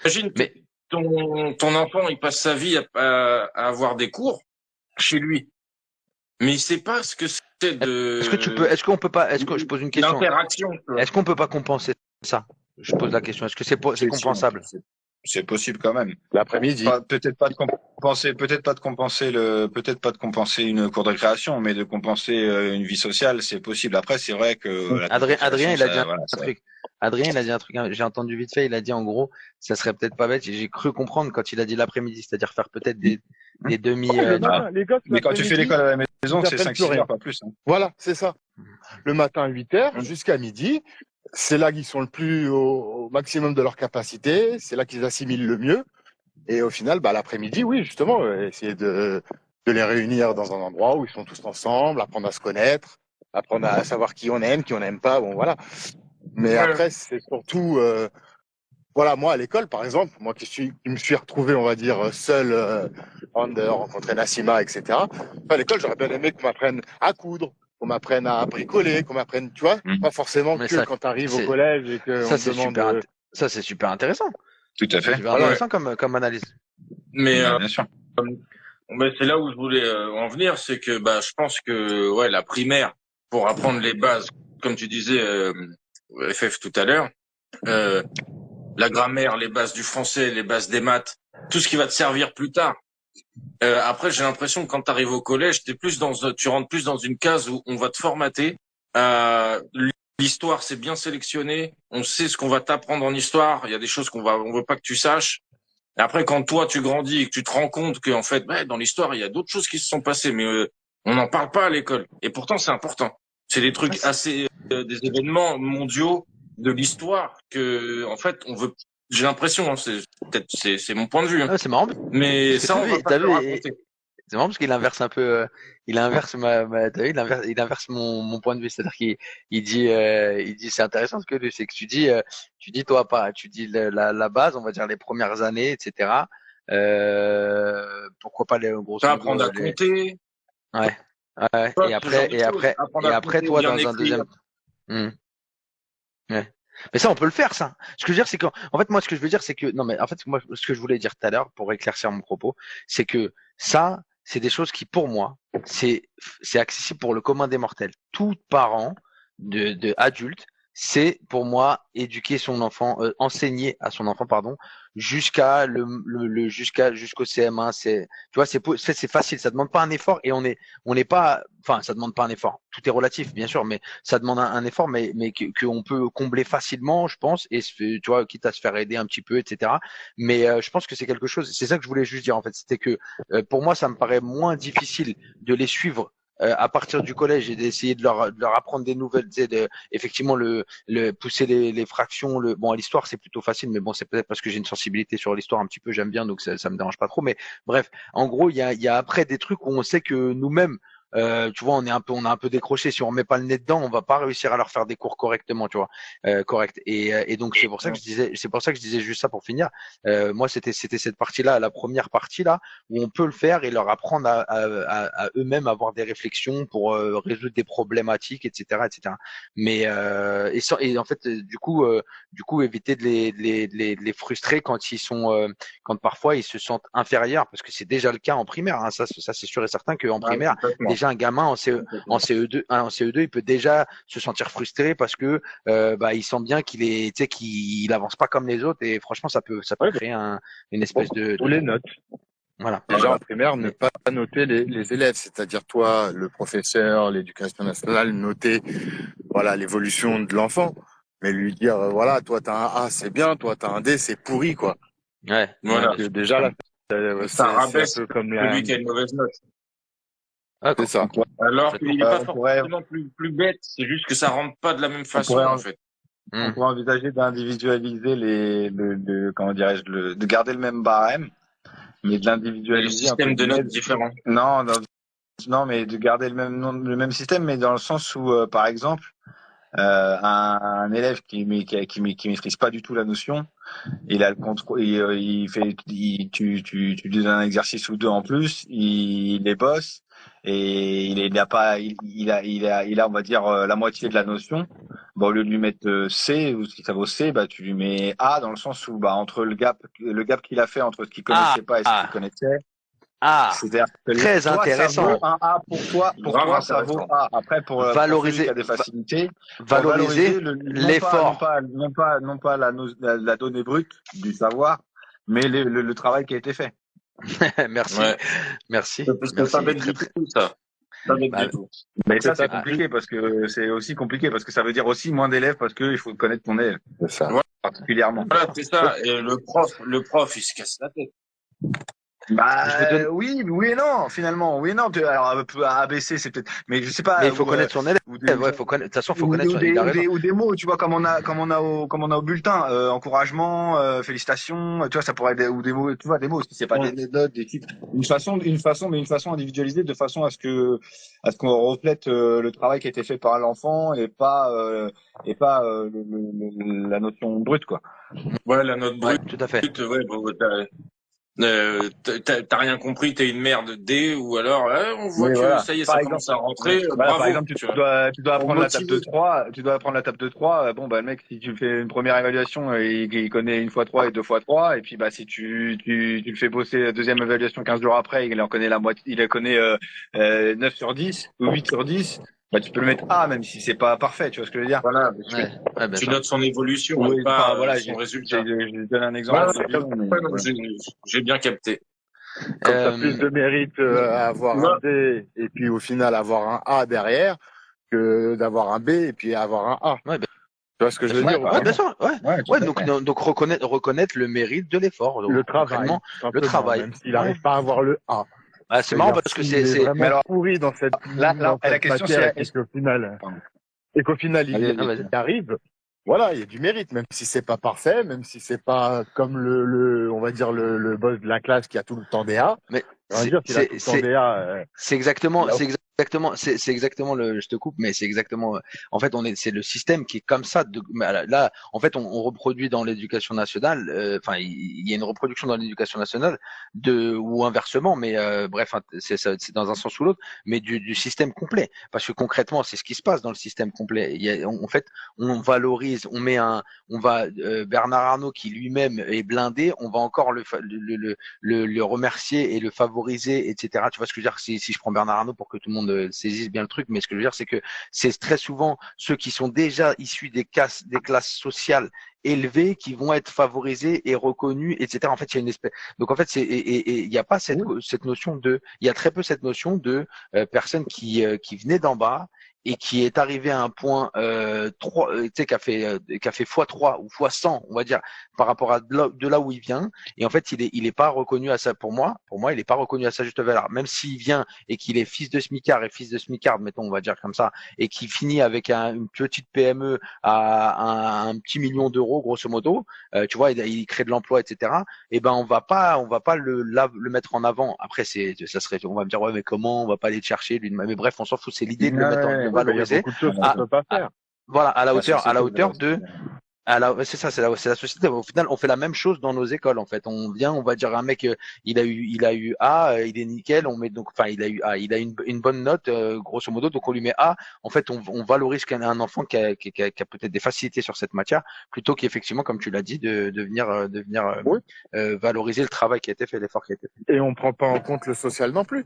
Imagine que Mais ton enfant, il passe sa vie à avoir des cours chez lui, mais il sait pas ce que c'est est-ce qu'on peut pas, est-ce que je pose une question? l'interaction, tu vois. Est-ce qu'on peut pas compenser ça? Je pose la question. Est-ce que c'est Si, compensable? c'est possible quand même. L'après-midi. Peut-être pas de compenser, peut-être pas de compenser une cour de récréation, mais de compenser une vie sociale, c'est possible. Après, c'est vrai que la cour de Adrien, récréation, il a dit ça, un voilà, truc. Adrien, il a dit un truc, hein, j'ai entendu vite fait, il a dit en gros, ça serait peut-être pas bête, j'ai cru comprendre quand il a dit l'après-midi, c'est-à-dire faire peut-être des demi, Ouais, le tu vois. matin, les gosses, Mais quand tu fais l'après-midi, l'école à la maison, ils c'est apprennent cinq plus six rien. heures, pas plus. Hein. Voilà, c'est ça. Le matin, 8 heures jusqu'à midi, c'est là qu'ils sont le plus au maximum de leur capacité, c'est là qu'ils assimilent le mieux. Et au final, bah, l'après-midi, oui, justement, essayer de les réunir dans un endroit où ils sont tous ensemble, apprendre à se connaître, apprendre à savoir qui on n'aime pas, bon, voilà. Mais Ouais. après, c'est surtout, voilà, moi, à l'école, par exemple, moi qui me suis retrouvé, on va dire, seul, de rencontrer Nassima, etc. À l'école, j'aurais bien aimé qu'on m'apprenne à coudre, qu'on m'apprenne à bricoler, qu'on m'apprenne, tu vois, pas forcément Mais que quand tu arrives au c'est, collège et qu'on ça, te c'est demande, super, ça, c'est super intéressant. Tout à C'est fait. super voilà. intéressant comme analyse. Mais Bien sûr. c'est là où je voulais en venir, c'est que bah je pense que ouais la primaire pour apprendre les bases, comme tu disais FF tout à l'heure, euh, la grammaire, les bases du français, les bases des maths, tout ce qui va te servir plus tard. Après, j'ai l'impression que quand tu arrives au collège, tu rentres plus dans une case où on va te formater. L'histoire, c'est bien sélectionné. On sait ce qu'on va t'apprendre en histoire. Il y a des choses on veut pas que tu saches. Et après, quand toi, tu grandis et que tu te rends compte qu'en fait, dans l'histoire, il y a d'autres choses qui se sont passées, mais on n'en parle pas à l'école. Et pourtant, c'est important. C'est des trucs assez, des événements mondiaux de l'histoire que, en fait, on veut. J'ai l'impression, hein, c'est mon point de vue, hein. Ah, c'est marrant Mais parce que ça, on va pas t'as te le vu, raconter. C'est marrant parce qu'il inverse un peu, il inverse t'as vu, il inverse mon point de vue. C'est-à-dire il dit, c'est intéressant ce que c'est que tu dis toi pas, tu dis la base, on va dire les premières années, etc. Pourquoi pas les grosso Pas modo apprendre à les, compter, ouais, ouais. tu vois, ce genre de choses. Apprendre Et à après compter, toi bien dans un écrire. deuxième, Hmm. Ouais. Mais ça, on peut le faire, ça. Ce que je veux dire, c'est en fait, moi, ce que je veux dire, c'est que, non, mais en fait, moi, ce que je voulais dire tout à l'heure, pour éclaircir mon propos, c'est que ça, c'est des choses qui, pour moi, c'est accessible pour le commun des mortels. Tout parent de adulte, c'est, pour moi, éduquer son enfant, enseigner à son enfant, pardon, jusqu'à jusqu'au CM1, tu vois, c'est facile, ça demande pas un effort et on n'est pas, enfin, ça demande pas un effort. Tout est relatif, bien sûr, mais ça demande un effort, mais qu'on peut combler facilement, je pense, et tu vois, quitte à se faire aider un petit peu, etc. Mais je pense que c'est quelque chose, c'est ça que je voulais juste dire en fait, c'était que pour moi, ça me paraît moins difficile de les suivre à partir du collège et d'essayer de leur apprendre des nouvelles, tu sais, effectivement pousser les fractions, bon, à l'histoire c'est plutôt facile, mais bon, c'est peut-être parce que j'ai une sensibilité sur l'histoire un petit peu, j'aime bien, donc ça me dérange pas trop. Mais bref, en gros, il y a après des trucs où on sait que nous-mêmes tu vois, on a un peu décroché. Si on remet pas le nez dedans, on va pas réussir à leur faire des cours correctement, tu vois, correct. Et donc c'est pour ça que je disais juste ça pour finir. Moi, c'était cette partie-là, la première partie là, où on peut le faire et leur apprendre à eux-mêmes avoir des réflexions pour résoudre des problématiques, etc., etc. Mais et en fait, du coup, éviter de les frustrer quand ils sont, quand parfois ils se sentent inférieurs, parce que c'est déjà le cas en primaire. Hein, ça c'est sûr et certain qu'en Ouais, primaire complètement. déjà un gamin en CE2, hein, en CE2, il peut déjà se sentir frustré parce que bah, il sent bien tu sais, qu'il avance pas comme les autres et franchement ça peut Ouais, créer une bon, espèce tous les notes. voilà. Déjà en primaire, ne Mais pas noter les élèves, c'est-à-dire toi, le professeur, l'éducation nationale, noter voilà l'évolution de l'enfant, mais lui dire voilà, toi t'as un A, c'est bien, toi t'as un D, c'est pourri quoi. ouais, Voilà. bien Donc sûr. déjà là, Ça c'est un rabaisse peu comme celui qui a une mauvaise note. Ouais, c'est ça. Alors complètement. qu'il n'est pas On pourrait, forcément plus bête, c'est juste que ça rentre pas de la même on façon, pourrait, en fait. on Hmm. pourrait envisager d'individualiser comment dirais-je, de garder le même barème, mais de Mais le l'individualiser entre système de guillemets. notes différent. Non, non, mais de garder le même système, mais dans le sens où, par exemple, un élève qui maîtrise pas du tout la notion, il a le contrôle, tu lui donnes un exercice ou deux en plus, il les bosse et il n'a pas, il a, on va dire, la moitié de la notion. Bon, au lieu de lui mettre C ou si ça vaut C, bah tu lui mets A dans le sens où bah entre le gap qu'il a fait entre ce qu'il Ah, connaissait pas et ce qu'il ah, connaissait, ah, c'est-à-dire que très toi ça vaut intéressant. un A pour Grave toi ça vaut intéressant. A. Après pour celui qui Valoriser, a des facilités, faut valoriser valoriser l'effort. non pas la donnée brute du savoir, mais le travail qui a été fait. Merci, Ouais. Parce que pas merci. bête Très du très. tout, ça. Pas bête Bah, du tout. Mais ça c'est peut-être ah, plus. compliqué parce que c'est aussi compliqué parce que ça veut dire aussi moins d'élèves parce que il faut connaître ton élève C'est ça. particulièrement. Voilà, c'est ça. Et le prof, il se casse la tête. je vous donne. Bah oui, oui et non finalement, oui et non. Alors ABC c'est peut-être, mais je sais Mais pas il faut connaître son élève. ou des, Ouais, de toute façon, faut connaître son. Il a raison. ou des mots, tu vois, comme on a au bulletin, encouragement, félicitations, tu vois, ça pourrait être ou des mots, tu vois, des mots, si c'est pas Ouais. des notes, des titres, mais une façon individualisée, de façon à ce qu'on reflète le travail qui a été fait par l'enfant et pas la notion brute, quoi. Ouais, la note Ouais, brute, tout à fait. ouais, bon, t'as rien compris, t'es une merde D, ou alors, on voit Oui, que voilà. ça y est, Par ça exemple, commence à rentrer, voilà, par bravo, exemple, tu vois. tu dois Pour apprendre la table de motiver. 3 tu dois apprendre la table de 3 bon, bah, le mec, si tu fais une première évaluation, il connaît une fois 3 et deux fois 3 et puis, bah, si tu le fais bosser la deuxième évaluation 15 jours après, il en connaît la moitié, il en connaît, 9 sur 10 ou 8 sur 10 bah, tu peux le mettre A, même si c'est pas parfait, tu vois ce que je veux dire? Voilà, Ouais, ouais, bien tu sûr. notes son évolution et Oui, enfin, pas voilà, son résultat. je donne un Ouais, exemple ouais, bidon, mais, ouais, non, voilà. j'ai bien capté. Comme tu as plus Euh, de mérite à Tu avoir un vois, D et puis au final avoir un A derrière que d'avoir un B et puis avoir un A. ouais, Tu vois ce que je bien veux sûr. Ouais, dire ou par Ouais, pas? bien exemple. sûr. Ouais, Ouais, tout ouais. à fait. Donc reconnaître le mérite de l'effort. Donc Le travail, concrètement, tout le simplement, travail. même s'il Ouais. n'arrive pas à avoir le A. Ah, c'est marrant C'est-à-dire parce que s'il est Mais vraiment alors, pourri là, dans la cette question matière c'est, et qu'au final il Ah, y vas-y. arrive, voilà, il y a du mérite, même si c'est pas parfait, même si c'est pas comme on va dire le boss de la classe qui a tout le temps des A. Mais On va dire qu'il a tout le temps DA. C'est exactement, là, c'est exactement je te coupe, mais c'est exactement, en fait, c'est le système qui est comme ça. Là, en fait, on reproduit dans l'éducation nationale, enfin, il y a une reproduction dans l'éducation nationale ou inversement, mais bref, hein, c'est dans un sens ou l'autre, mais du système complet. Parce que concrètement, c'est ce qui se passe dans le système complet. En fait, on valorise, Bernard Arnault qui lui-même est blindé, on va encore le remercier et le favoriser, etc. Tu vois ce que je veux dire, si je prends Bernard Arnault pour que tout le monde saisisse bien le truc, mais ce que je veux dire, c'est que c'est très souvent ceux qui sont déjà issus des classes sociales élevées qui vont être favorisés et reconnus, etc. En fait, il y a une espèce. Donc en fait, il n'y a pas cette notion il y a très peu cette notion de personnes qui venaient d'en bas et qui est arrivé à un point tu sais, qui a fait x3 ou x100, on va dire, par rapport à de là où il vient. Et en fait, il est pas reconnu à ça. Pour moi, il est pas reconnu à sa juste valeur. Même s'il vient et qu'il est fils de smicard, mettons, on va dire comme ça, et qui finit avec une petite PME à un petit million d'euros, grosso modo, tu vois, il crée de l'emploi, etc. Et ben, on va pas le mettre en avant. Après, on va me dire, ouais, mais comment, on va pas aller le chercher, lui. Mais bref, on s'en fout. C'est l'idée de le mettre il y a valoriser. beaucoup de choses qu'on peut pas faire. Voilà, à la La hauteur société, c'est ça, c'est la société. Au final, on fait la même chose dans nos écoles, en fait. On vient, on va dire à un mec, il a eu A, il est nickel, on met donc, enfin, il a eu A, il a une bonne note, grosso modo, donc on lui met A. En fait, on valorise un enfant qui a peut-être des facilités sur cette matière, plutôt qu'effectivement, comme tu l'as dit, de venir Oui. valoriser le travail qui a été fait, l'effort qui a été fait. Et on prend pas en compte le social non plus.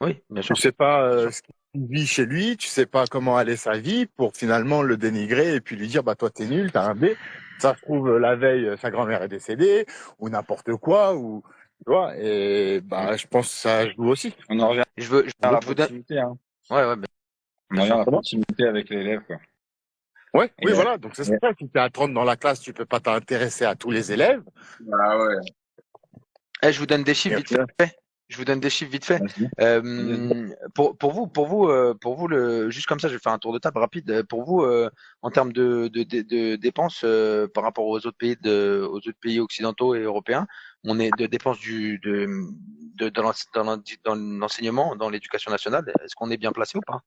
Oui, bien Tu sûr. sais pas ce qu'il vit chez lui, tu sais pas comment aller sa vie pour finalement le dénigrer et puis lui dire bah toi t'es nul, t'as un B. Ça se trouve la veille sa grand-mère est décédée ou n'importe quoi ou tu vois et bah je pense que ça joue aussi. On en revient Je veux à la vous donne. proximité, hein. Ouais, On en revient à la proximité avec l'élève, quoi. Ouais, oui Et, voilà, donc c'est ça, si t'es à 30 dans la classe, tu peux pas t'intéresser à tous les élèves. Ah ouais. Je vous donne des chiffres vite fait. Je vous donne des chiffres vite fait. Pour vous, juste comme ça, je vais faire un tour de table rapide. Pour vous, en termes de dépenses par rapport aux autres pays occidentaux et européens, on est de dépenses dans l'enseignement, dans l'éducation nationale. Est-ce qu'on est bien placé ou pas?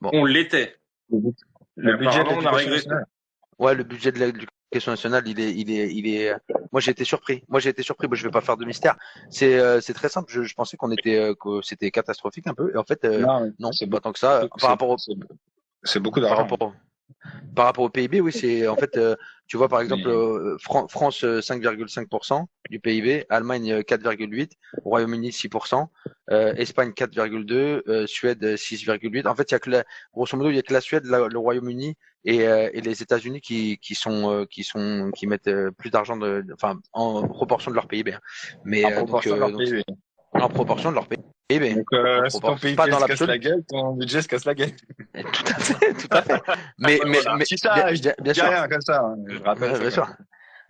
Bon. On l'était. le budget de Apparemment, on a l'éducation régressé. nationale. Ouais, le budget de l'éducation nationale, il est. Moi, j'ai été surpris. Moi, je vais pas faire de mystère. C'est très simple. Je pensais que c'était catastrophique un peu. Et en fait, non, c'est pas tant que ça. C'est beaucoup Par d'argent. par rapport au PIB, oui, c'est en fait, tu vois par exemple France 5,5% du PIB, Allemagne 4,8%, Royaume-Uni 6%, Espagne 4,2%, Suède 6,8%. En fait, il y a grosso modo, il y a que la Suède, le Royaume-Uni et les États-Unis qui mettent plus d'argent enfin en proportion de leur PIB. Hein. Mais En proportion de leur PIB. en proportion de leur PIB. Donc, si ton PIB se casse la gueule, ton budget se casse la gueule. Tout à fait, tout à fait. Mais c'est ça, bien sûr. Rien comme ça. Je rappelle. Bien sûr.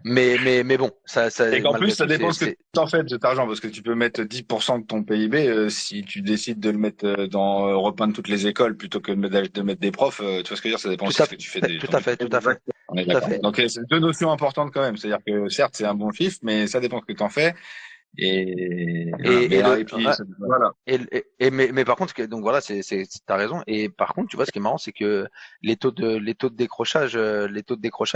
Mais bon, ça. Et qu'en plus, ça dépend ce que tu en fais de cet argent, parce que tu peux mettre 10% de ton PIB si tu décides de le mettre dans repeindre toutes les écoles plutôt que de mettre des profs. Tu vois ce que je veux dire, ça dépend de ce que tu fais. Tout à fait. On est d'accord. Donc, c'est deux notions importantes quand même. C'est-à-dire que certes, c'est un bon chiffre, mais ça dépend ce que tu en fais. Mais par contre, donc voilà, t'as raison. Et par contre, tu vois, ce qui est marrant, c'est que les taux de décrochage,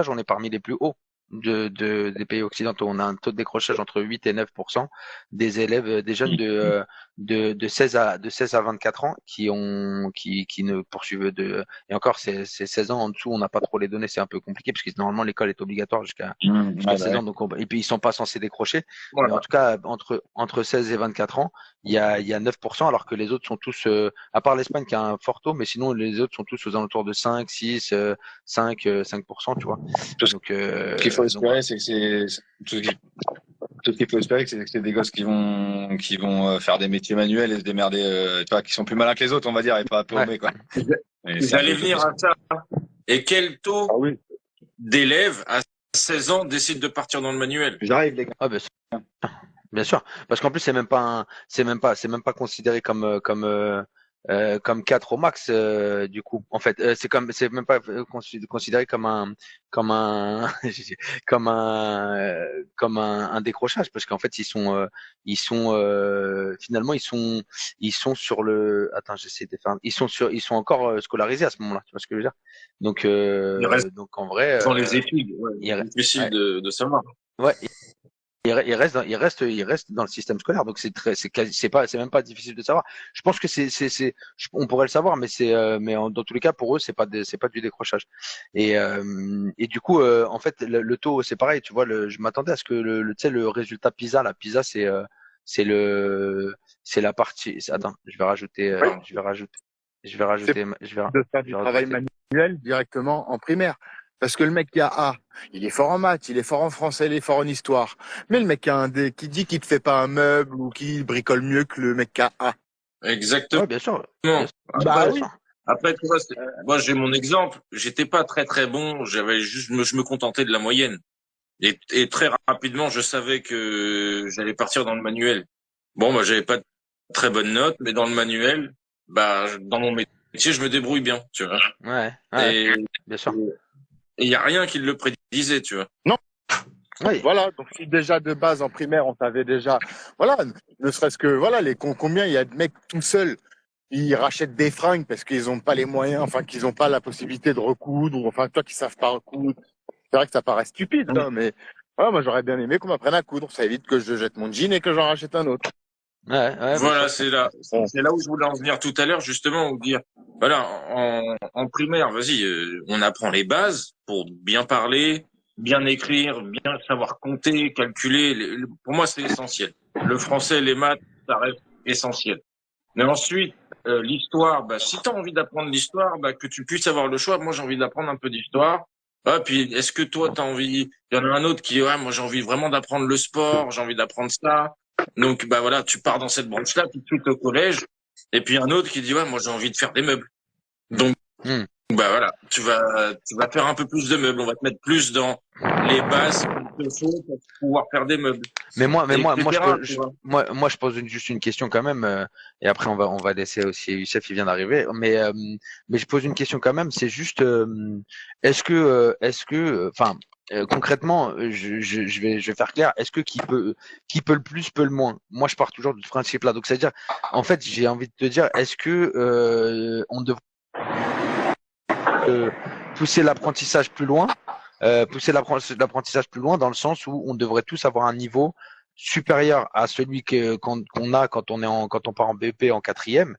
on est parmi les plus hauts des pays occidentaux. On a un taux de décrochage entre 8 et 9% des élèves, des jeunes de 16 à 24 ans qui ne poursuivent et encore, c'est 16 ans en dessous, on n'a pas trop les données, c'est un peu compliqué parce que normalement l'école est obligatoire jusqu'à 16 ans, donc et puis ils sont pas censés décrocher. Voilà. Mais en tout cas, entre 16 et 24 ans, il y a 9%, alors que les autres sont tous, à part l'Espagne qui a un fort taux, mais sinon les autres sont tous aux alentours de 5, 6, 5%, tu vois. Donc, ce qu'il faut espérer, c'est que tout ce qu'il faut espérer, c'est que c'est des gosses qui vont faire des métiers manuels et se démerder, tu vois, qui sont plus malins que les autres, on va dire, et pas paumés, quoi. Vous allez venir à ça. Et quel taux d'élèves à 16 ans décident de partir dans le manuel? J'arrive, les gars. Ah, bien sûr. Parce qu'en plus, c'est même pas considéré comme comme 4 au max, du coup. En fait, c'est même pas considéré comme un, comme un décrochage, parce qu'en fait, finalement, ils sont sur attends, j'essaie de faire, ils sont encore scolarisés à ce moment-là, tu vois ce que je veux dire? Donc, Il reste donc en vrai, dans les études, ouais, il, c'est difficile ouais, de savoir. ouais, il reste dans le système scolaire, donc c'est même pas difficile de savoir. Je pense que on pourrait le savoir, mais dans tous les cas pour eux c'est pas du décrochage. Et du coup, en fait, le taux c'est pareil, tu vois, je m'attendais à ce que tu sais, le résultat PISA, la PISA c'est le, c'est la partie. Attends, Oui. C'est je vais, de faire je du vais travail rajouter. manuel directement en primaire. Parce que le mec qui a A, il est fort en maths, il est fort en français, il est fort en histoire. Mais le mec qui a un D, qui dit qu'il ne fait pas un meuble ou qui bricole mieux que le mec qui a A. Exactement. Ouais, bien sûr, Bah Après, oui. après, tu vois, moi, j'ai mon exemple. J'étais pas très très bon. Je me contentais de la moyenne. Et très rapidement, je savais que j'allais partir dans le manuel. Bon, bah, j'avais pas de très bonnes notes, mais dans le manuel, bah, dans mon métier, je me débrouille bien, tu vois. ouais, Et bien sûr. il y a rien qui le prédisait, tu vois. Non, Oui, voilà. Donc si déjà de base en primaire, on savait déjà, voilà, ne serait-ce que, voilà, combien il y a de mecs tout seuls, ils rachètent des fringues parce qu'ils n'ont pas les moyens, enfin, qu'ils n'ont pas la possibilité de recoudre, ou enfin, toi qui savent pas recoudre. C'est vrai que ça paraît stupide, hein, mais voilà, moi j'aurais bien aimé qu'on m'apprenne à coudre. Ça évite que je jette mon jean et que j'en rachète un autre. ouais, bien Voilà, sûr. Bon. c'est là où je voulais en venir tout à l'heure, justement, où dire, voilà, en primaire, vas-y, on apprend les bases pour bien parler, bien écrire, bien savoir compter, calculer. Pour moi, c'est essentiel. Le français, les maths, ça reste essentiel. Mais ensuite, l'histoire, bah, si tu as envie d'apprendre l'histoire, bah, que tu puisses avoir le choix. Moi, j'ai envie d'apprendre un peu d'histoire. Ah, puis, est-ce que toi, tu as envie... Il y en a un autre qui, ouais, moi, j'ai envie vraiment d'apprendre le sport, j'ai envie d'apprendre ça. Donc, bah voilà, tu pars dans cette branche-là, tout de suite au collège. Et puis, un autre qui dit, ouais, moi, j'ai envie de faire des meubles. Donc, Hmm. bah voilà, tu vas faire un peu plus de meubles. On va te mettre plus dans les bases qu'il te faut pour pouvoir faire des meubles, Moi, etc. Tu vois. moi, je pose juste une question quand même, et après on va laisser aussi Youssef, il vient d'arriver, mais je pose une question quand même, c'est juste, enfin, concrètement, je vais faire clair, est-ce que qui peut le plus, peut le moins? Moi, je pars toujours de ce principe-là, donc c'est-à-dire, en fait, j'ai envie de te dire, est-ce que, on devrait pousser l'apprentissage plus loin, l'apprentissage plus loin dans le sens où on devrait tous avoir un niveau supérieur à celui qu'on a quand on part en BP en quatrième.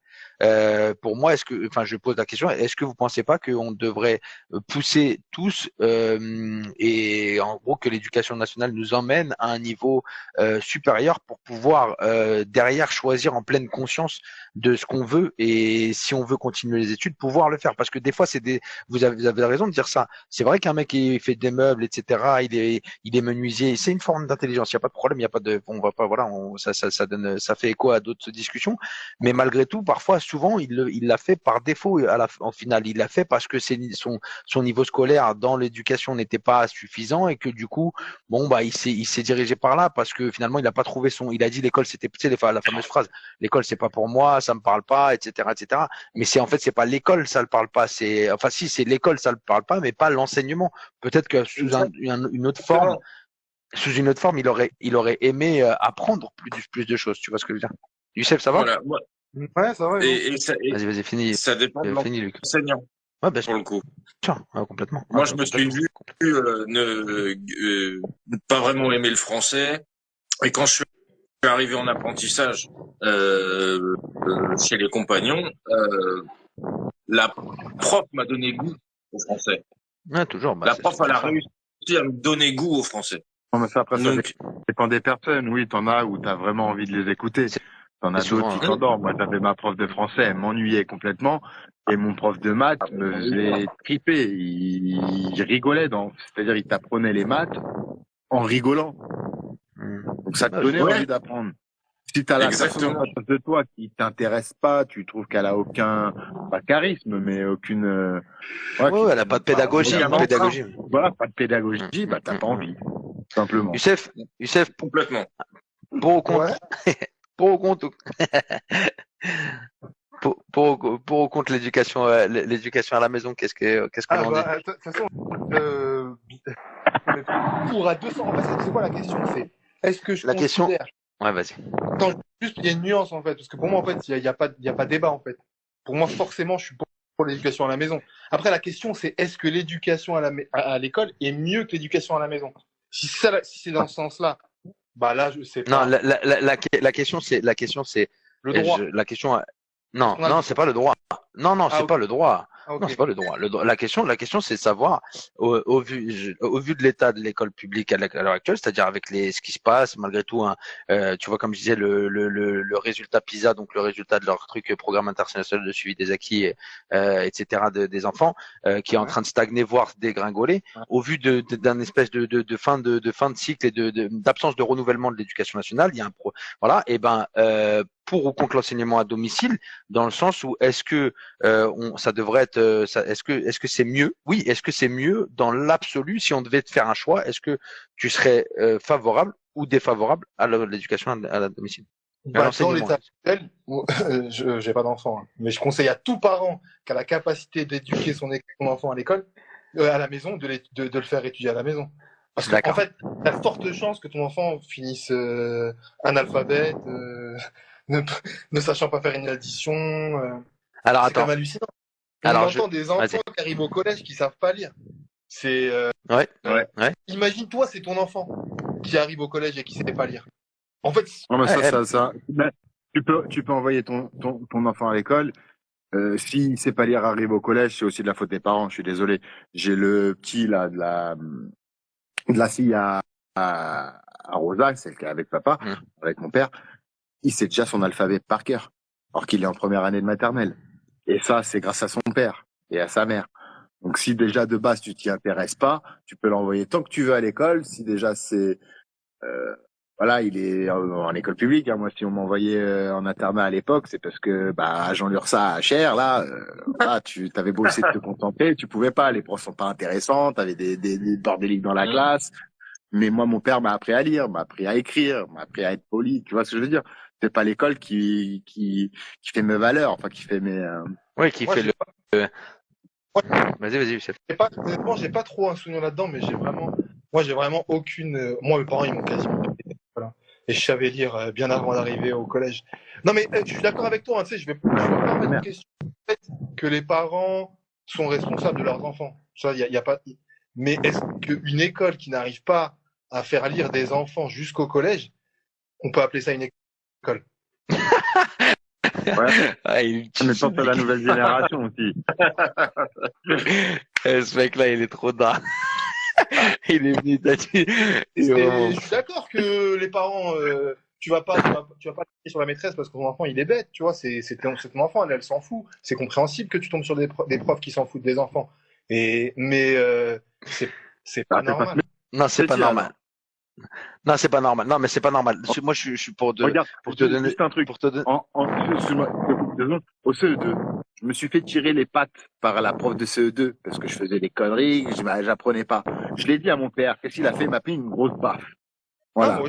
Pour moi, enfin, je pose la question, est-ce que vous pensez pas qu'on devrait pousser tous et en gros que l'éducation nationale nous emmène à un niveau supérieur pour pouvoir derrière choisir en pleine conscience de ce qu'on veut et si on veut continuer les études, pouvoir le faire. Parce que des fois, vous avez raison de dire ça. C'est vrai qu'un mec qui fait des meubles, etc., il est menuisier, c'est une forme d'intelligence. Il n'y a pas de problème, il y a pas de, on va pas, voilà, ça donne, ça fait écho à d'autres discussions. Mais malgré tout, parfois, souvent, il l'a fait par défaut. En final, il l'a fait parce que son niveau scolaire dans l'éducation n'était pas suffisant et que du coup, bon, bah, il s'est dirigé par là parce que finalement, il n'a pas trouvé il a dit l'école, c'était, tu sais, la fameuse phrase, l'école, c'est pas pour moi, ça me parle pas, etc., etc. Mais c'est en fait, c'est pas l'école, ça le parle pas. Enfin, si, c'est l'école, ça le parle pas, mais pas l'enseignement. Peut-être que une autre forme, sous une autre forme, il aurait aimé apprendre plus de choses. Tu vois ce que je veux dire? Youssef, ça va? Voilà. Ouais, ça va. Vas-y, finis, Ça dépend de finis, Luc. l'enseignant, Ouais, bien pour le coup. sûr, ouais, complètement. Moi, je me suis vu Complètement. ne pas vraiment aimer le français. Et quand je suis arrivé en apprentissage chez les compagnons, la prof m'a donné goût au français. Ouais, toujours. Bah, La c'est prof, elle super a ça. réussi à me donner goût au français. Non, mais ça, après, ça Donc, dépend des personnes. Oui, t'en as où t'as vraiment envie de les écouter. C'est T'en as d'autres, souvent. tu t'endors. Moi, j'avais ma prof de français, elle m'ennuyait complètement. Et mon prof de maths me faisait triper. Il rigolait c'est-à-dire, il t'apprenait les maths en rigolant. Donc, ça te donnait ouais, envie d'apprendre. Si t'as la personne en exactement. face de toi qui t'intéresse pas, tu trouves qu'elle a aucun, pas charisme, mais aucune, Ouais, elle a pas de pédagogie, Aucun entrain. voilà, pas de pédagogie, bah, t'as pas envie, tout simplement. Youssef, Complètement. pour ou contre? Ouais. Pour ou contre? pour ou contre l'éducation à la maison, qu'est-ce qu'on en dit? De toute façon, pour à 200. En fait, c'est quoi la question? C'est est-ce que je La question. considère. Ouais, vas-y. Attends, juste, il y a une nuance en fait, parce que pour moi, en fait, il y a pas débat en fait. Pour moi, forcément, je suis pour l'éducation à la maison. Après, la question, c'est est-ce que l'éducation à l'école est mieux que l'éducation à la maison? Si c'est dans ce sens-là, bah là, je sais Non, pas. la question c'est Le droit. la question. Non, On a non, dit- c'est pas le droit. Non, Ah, c'est ok. pas le droit. Ah, ok. Non, c'est pas le droit. La question, c'est de savoir au vu de l'état de l'école publique à l'heure actuelle, c'est-à-dire avec ce qui se passe, malgré tout, hein, tu vois, comme je disais, le résultat PISA, donc le résultat de leur programme international de suivi des acquis, etc. des enfants, qui est en train de stagner, voire dégringoler, Ouais. au vu d'un espèce de fin de cycle et d'absence de renouvellement de l'éducation nationale, il y a voilà, et ben pour ou contre l'enseignement à domicile, dans le sens où est-ce que ça devrait être, est-ce que c'est mieux? Oui, est-ce que c'est mieux dans l'absolu si on devait te faire un choix? Est-ce que tu serais favorable ou défavorable à l'éducation à la domicile? Bah, dans l'état actuel, j'ai pas d'enfant, hein, mais je conseille à tout parent qui a la capacité d'éduquer son enfant à l'école, à la maison, de le faire étudier à la maison. Parce que, en fait, il y a de fortes chances que ton enfant finisse analphabète, ne sachant pas faire une addition. Alors, c'est quand même hallucinant. On entend des enfants qui arrivent au collège qui savent pas lire. C'est. Ouais. Imagine-toi, c'est ton enfant qui arrive au collège et qui sait pas lire. En fait. Non, mais tu peux envoyer ton enfant à l'école. S'il sait pas lire, arrive au collège, c'est aussi de la faute des parents. Je suis désolé. J'ai le petit là de la fille à Rosa, celle qui est avec papa, avec mon père. Il sait déjà son alphabet par cœur, alors qu'il est en première année de maternelle. Et ça, c'est grâce à son père et à sa mère. Donc, si déjà de base tu t'y intéresses pas, tu peux l'envoyer tant que tu veux à l'école. Si déjà c'est voilà, il est en école publique. Hein. Moi, si on m'envoyait en internat à l'époque, c'est parce que bah Jean Lursa à Cher, là, voilà, tu t'avais beau essayer de te contenter, tu pouvais pas. Les profs sont pas intéressants, t'avais des bordéliques dans la classe. Mais moi, mon père m'a appris à lire, m'a appris à écrire, m'a appris à être poli. Tu vois ce que je veux dire? C'est pas l'école qui fait mes valeurs, enfin qui fait mes. Oui, qui fait Vas-y, Youssef. Honnêtement, j'ai pas trop un souvenir là-dedans, mais j'ai vraiment aucune. Moi, mes parents, ils m'ont quasiment. Voilà. Et je savais lire bien avant d'arriver au collège. Non, mais je suis d'accord avec toi. Hein, tu sais, je vais pas remettre en question le fait que les parents sont responsables de leurs enfants. Ça, y a pas. Mais est-ce qu'une école qui n'arrive pas à faire lire des enfants jusqu'au collège, on peut appeler ça une école? Ouais. Mais tant que la nouvelle génération aussi. Ce mec-là, il est trop dingue. Il est venu Je suis d'accord que les parents, tu vas pas tirer sur la maîtresse parce que ton enfant il est bête, tu vois, c'est ton enfant, elle s'en fout. C'est compréhensible que tu tombes sur des profs qui s'en foutent des enfants. Mais c'est pas normal. Non, c'est pas normal. Non, c'est pas normal. Non, mais c'est pas normal. Moi, je suis pour te donner juste un truc. Pour te donner... Au CE2, je me suis fait tirer les pattes par la prof de CE2 parce que je faisais des conneries, j'apprenais pas. Je l'ai dit à mon père. Qu'est-ce qu'il a fait? Il m'a pris une grosse baffe. Voilà.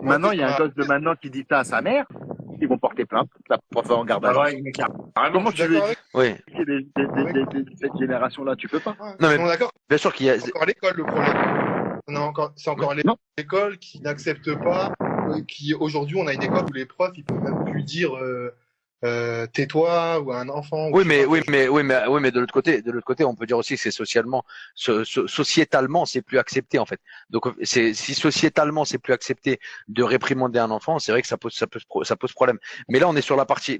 Maintenant, il y a un gosse de maintenant qui dit ça à sa mère. Ils vont porter plainte. La prof va en garde à vue. Comment tu veux cette génération-là? Tu peux pas. Non, mais d'accord. Bien sûr qu'il y a. C'est encore à l'école le problème. C'est encore l'école qui n'accepte pas. Qui aujourd'hui, on a une école où les profs ils peuvent même plus dire tais-toi ou à un enfant. Oui, mais de l'autre côté, on peut dire aussi que c'est sociétalement, c'est plus accepté en fait. Donc, si sociétalement c'est plus accepté de réprimander un enfant, c'est vrai que ça pose problème. Mais là, on est sur la partie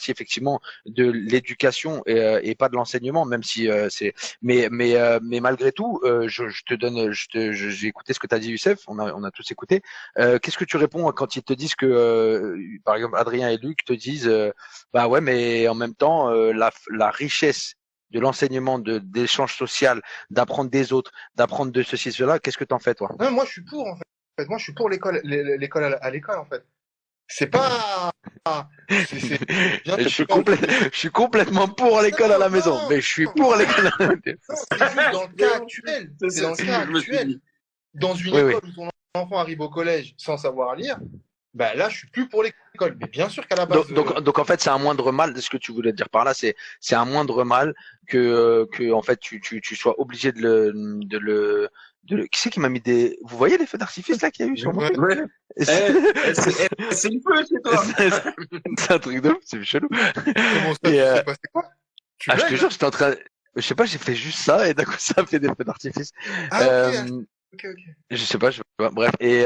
effectivement de l'éducation et pas de l'enseignement, même si mais malgré tout, j'ai écouté ce que tu as dit, Youssef. On a tous écouté. Qu'est-ce que tu réponds quand ils te disent que, par exemple, Adrien et Luc te disent bah ouais, mais en même temps, la richesse de l'enseignement, d'échange social, d'apprendre des autres, d'apprendre de ceci, cela, qu'est-ce que t'en fais, toi? Non, moi, je suis pour, en fait. Moi, je suis pour l'école à l'école, en fait. C'est pas. Je suis complètement pour l'école à la maison, mais je suis pour l'école à la maison. C'est juste dans le cas actuel. C'est dans le cas actuel. Dans une école où ton enfant arrive au collège sans savoir lire, bah là, je suis plus pour l'école. Mais bien sûr qu'à la base, Donc en fait, c'est un moindre mal. Ce que tu voulais dire par là, c'est un moindre mal que en fait tu sois obligé Qui c'est qui m'a mis des. Vous voyez les feux d'artifice là qu'il y a eu sur mon truc? Ouais. C'est une feu chez toi. C'est un truc de ouf, c'est chelou. comment ça Et, s'est passé quoi? Tu je te blagues, jure, j'étais en train. Je sais pas, j'ai fait juste ça et d'un coup ça a fait des feux d'artifice. Ah, ok, Euh, ok. Je sais pas, bref. Et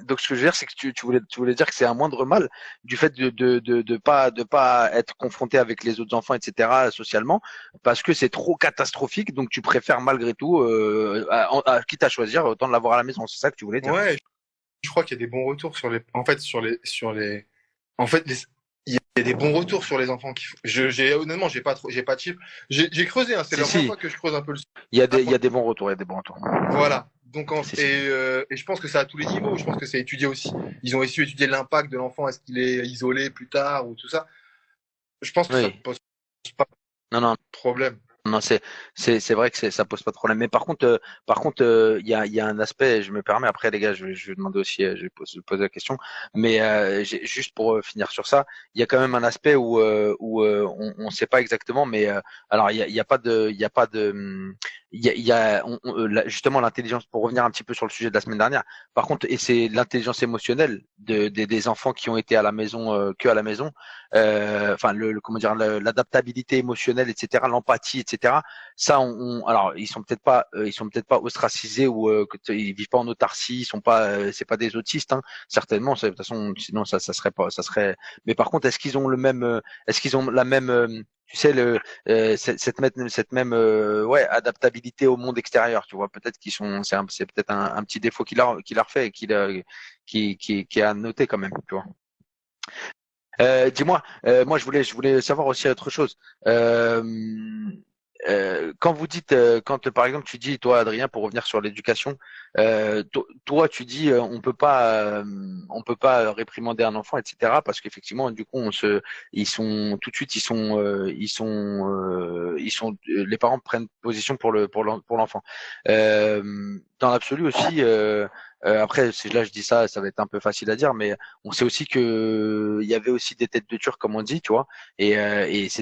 donc ce que je veux dire, c'est que tu voulais dire que c'est un moindre mal du fait de pas être confronté avec les autres enfants, etc. socialement, parce que c'est trop catastrophique. Donc tu préfères malgré tout, quitte à choisir, autant de l'avoir à la maison. C'est ça que tu voulais dire. Ouais, je crois qu'il y a des bons retours en fait, il y a des bons retours sur les enfants honnêtement, j'ai pas de chiffres. J'ai creusé, hein, c'est la première fois que je creuse un peu le sujet. Il y a des bons retours, il y a des bons retours. Voilà. Donc, Si. et je pense que c'est à tous les niveaux. Je pense que c'est étudié aussi. Ils ont aussi étudié l'impact de l'enfant. Est-ce qu'il est isolé plus tard ou tout ça. Je pense que ça Oui. pose pas Non. de problème. Non, c'est vrai que ça pose pas de problème. Mais par contre, il y a un aspect. Je me permets après, les gars, je vais demander aussi, je vais poser la question. Mais juste pour finir sur ça, il y a quand même un aspect où on sait pas exactement. Mais alors il y a pas de, il y a pas de, justement l'intelligence. Pour revenir un petit peu sur le sujet de la semaine dernière. Par contre, et c'est l'intelligence émotionnelle des enfants qui ont été à la maison, que à la maison. Enfin comment dire, l'adaptabilité émotionnelle, etc., l'empathie, etc. Ça, alors ils sont peut-être pas ostracisés ou ils vivent pas en autarcie, ils sont pas, c'est pas des autistes, hein, certainement. De toute façon, sinon ça serait pas, ça serait. Mais par contre, est-ce qu'ils ont la même, tu sais, cette même ouais, adaptabilité au monde extérieur, tu vois, peut-être qu'ils sont, c'est peut-être un petit défaut qu'il leur fait et qui est à noter quand même, tu vois. Dis-moi, moi je voulais savoir aussi autre chose. Euh, quand vous dites, quand par exemple tu dis, toi Adrien, pour revenir sur l'éducation, toi tu dis, on peut pas réprimander un enfant, etc. Parce qu'effectivement, du coup, ils sont tout de suite, les parents prennent position pour l'enfant. Dans l'absolu aussi. Après, si là je dis ça, ça va être un peu facile à dire, mais on sait aussi que il y avait aussi des têtes de Turc, comme on dit, tu vois, et en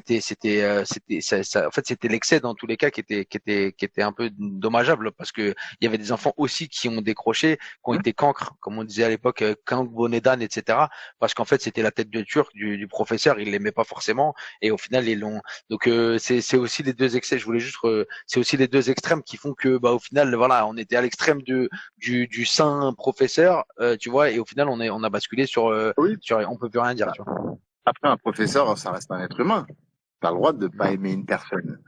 fait, c'était l'excès dans tous les cas qui était un peu dommageable parce que il y avait des enfants aussi qui ont décroché, qui ont été cancres, comme on disait à l'époque, cancres, bonnet d'âne, etc. Parce qu'en fait, c'était la tête de Turc du professeur, il l'aimait pas forcément, et au final, ils l'ont. Donc, c'est aussi les deux excès. Je voulais juste, c'est aussi les deux extrêmes qui font que, bah, au final, voilà, on était à l'extrême du saint professeur, tu vois, et au final on a basculé Oui. on peut plus rien dire, tu vois. Après, un professeur, ça reste un être humain. Tu as le droit de ne pas aimer une personne.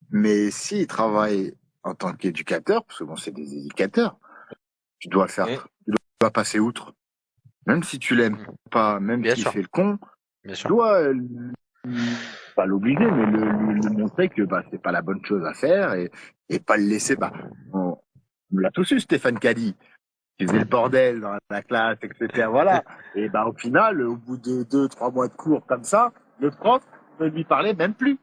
Mais s'il travaille en tant qu'éducateur, parce que bon, c'est des éducateurs, tu dois faire, tu dois passer outre. Même si tu l'aimes pas, même Bien s'il sûr. fait le con, Bien tu sûr. dois pas l'obliger, mais lui montrer que bah c'est pas la bonne chose à faire et pas le laisser. Bah, on l'a tous eu, Stéphane Caddy, qui faisait le bordel dans la classe, etc. Voilà. Et bah au final, au bout de 2-3 mois de cours comme ça, le prof ne lui parlait même plus.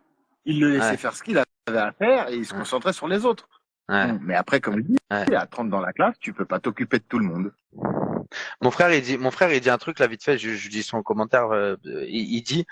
Il le laissait Ouais. faire ce qu'il avait à faire et il se concentrait sur les autres. Ouais. Mais après, comme je dis, Ouais. à 30 dans la classe, tu peux pas t'occuper de tout le monde. Mon frère il dit un truc là vite fait, je dis son commentaire, il dit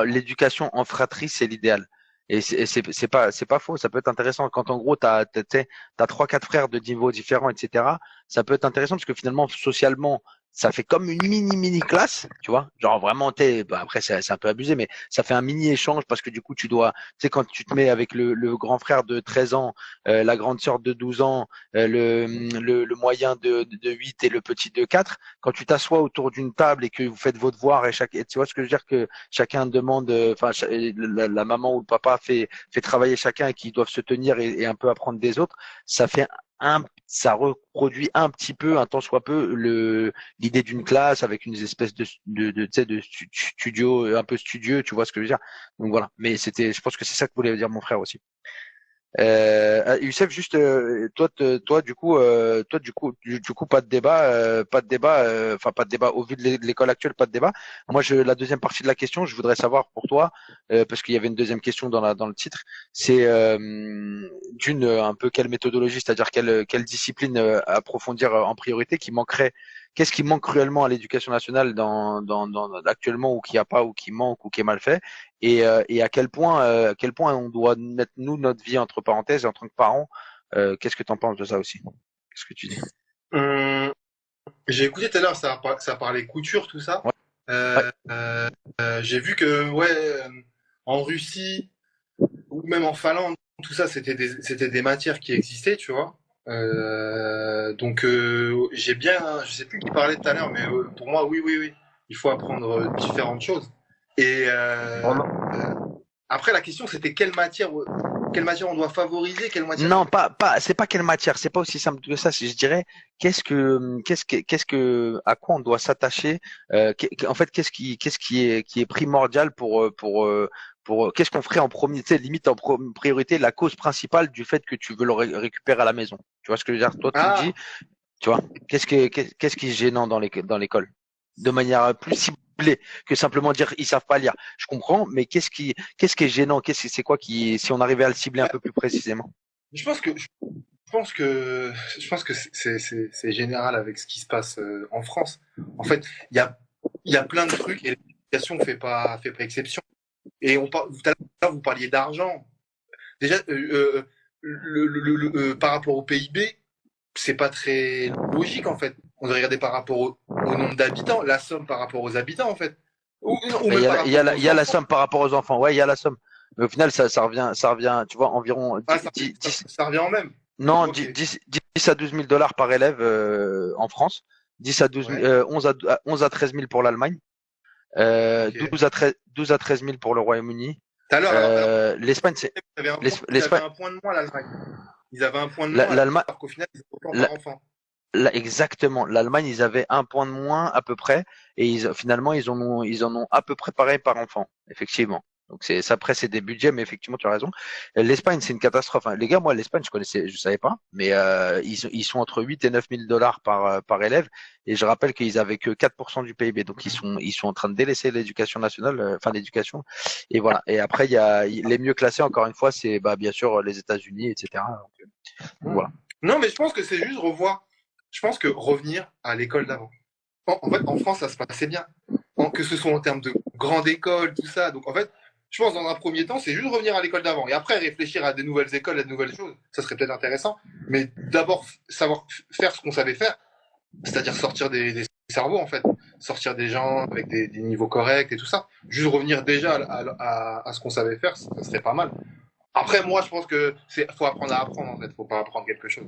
l'éducation en fratrie c'est l'idéal. Et c'est pas faux, ça peut être intéressant quand en gros t'as 3-4 frères de niveaux différents, etc. Ça peut être intéressant parce que finalement socialement ça fait comme une mini classe, tu vois, genre vraiment après c'est un peu abusé, mais ça fait un mini échange parce que du coup tu sais, quand tu te mets avec le grand frère de 13 ans, la grande sœur de 12 ans, le moyen de 8 et le petit de 4, quand tu t'assois autour d'une table et que vous faites vos devoirs et tu vois ce que je veux dire, que chacun demande, enfin la maman ou le papa fait travailler chacun et qu'ils doivent se tenir et un peu apprendre des autres, ça reproduit un petit peu, un tant soit peu, l'idée d'une classe avec une espèce tu sais, de studio, un peu studieux, tu vois ce que je veux dire. Donc voilà. Mais je pense que c'est ça que voulait dire mon frère aussi. Youssef, juste toi, du coup, pas de débat, enfin pas de débat au vu de l'école actuelle, pas de débat. Moi, la deuxième partie de la question, je voudrais savoir pour toi, parce qu'il y avait une deuxième question dans le titre, c'est un peu quelle méthodologie, c'est-à-dire quelle discipline approfondir en priorité, qui manquerait. Qu'est-ce qui manque cruellement à l'éducation nationale actuellement, ou qu'il n'y a pas, ou qui manque, ou qui est mal fait, et à quel point on doit mettre nous notre vie entre parenthèses en tant que parents. Qu'est-ce que tu en penses de ça aussi? Qu'est-ce que tu dis? Hum, j'ai écouté tout à l'heure, ça parlait couture, tout ça. Ouais, ouais. J'ai vu que, ouais, en Russie ou même en Finlande, tout ça, c'était des matières qui existaient, tu vois. Donc, j'ai bien, je sais plus qui parlait tout à l'heure, mais pour moi, oui, oui, oui, il faut apprendre différentes choses. Et après, la question, c'était quelle matière on doit favoriser, quelle matière. Non, c'est pas quelle matière, c'est pas aussi simple que ça. Je dirais, à quoi on doit s'attacher. En fait, qu'est-ce qui est primordial qu'est-ce qu'on ferait en premier, tu sais, limite en priorité, la cause principale du fait que tu veux le récupérer à la maison. Tu vois ce que je veux dire? Toi, tu me Ah, dis, tu vois, qu'est-ce qui est gênant dans l'école, de manière plus ciblée que simplement dire ils savent pas lire. Je comprends, mais qu'est-ce qui est gênant? C'est quoi si on arrivait à le cibler un peu plus précisément? je pense que, je pense que, je pense que c'est général avec ce qui se passe en France. En fait, il y a plein de trucs et l'éducation fait pas exception. Et tout à l'heure, vous parliez d'argent. Déjà, par rapport au PIB, c'est pas très logique en fait. On devrait regarder par rapport au nombre d'habitants, la somme par rapport aux habitants en fait, ou Mais même par rapport il aux y a la enfants. somme par rapport aux enfants. Ouais, il y a la somme. Mais au final, ça revient, tu vois, environ Ah, 10, ça revient en même. non, Ok. 10 à 12 000 dollars par élève en France. Ouais. 11 à 13 000 pour l'Allemagne. Ok. 12 à 13 000 pour le Royaume-Uni. Tout à l'heure, alors, L'Espagne, c'est, ils avaient l'Espagne, un point de moins l'Allemagne. Ils avaient un point de moins l'Allemagne, alors qu'au final, ils étaient autant par enfant. exactement. L'Allemagne, ils avaient un point de moins à peu près, et finalement, ils en ont à peu près pareil par enfant, effectivement. Donc après, c'est des budgets, mais effectivement, tu as raison. L'Espagne, c'est une catastrophe, hein. Les gars, moi, l'Espagne, je savais pas, mais ils sont entre 8 et 9 000 dollars par élève, et je rappelle qu'ils avaient que 4% du PIB, donc ils sont en train de délaisser l'éducation nationale, enfin l'éducation, et voilà. Et après, il y a les mieux classés, encore une fois, c'est bien sûr les États-Unis, etc. Donc, voilà. Non, mais je pense que c'est juste revoir. Je pense que revenir à l'école d'avant. En fait, en France, ça se passait bien. Que ce soit en termes de grande école, tout ça. Donc, en fait, je pense dans un premier temps, c'est juste revenir à l'école d'avant. Et après, réfléchir à des nouvelles écoles, à de nouvelles choses. Ça serait peut-être intéressant. Mais d'abord, savoir faire ce qu'on savait faire. C'est-à-dire sortir des cerveaux, en fait. Sortir des gens avec des niveaux corrects et tout ça. Juste revenir déjà à ce qu'on savait faire, ça serait pas mal. Après, moi, je pense que faut apprendre à apprendre, en fait. Faut pas apprendre quelque chose.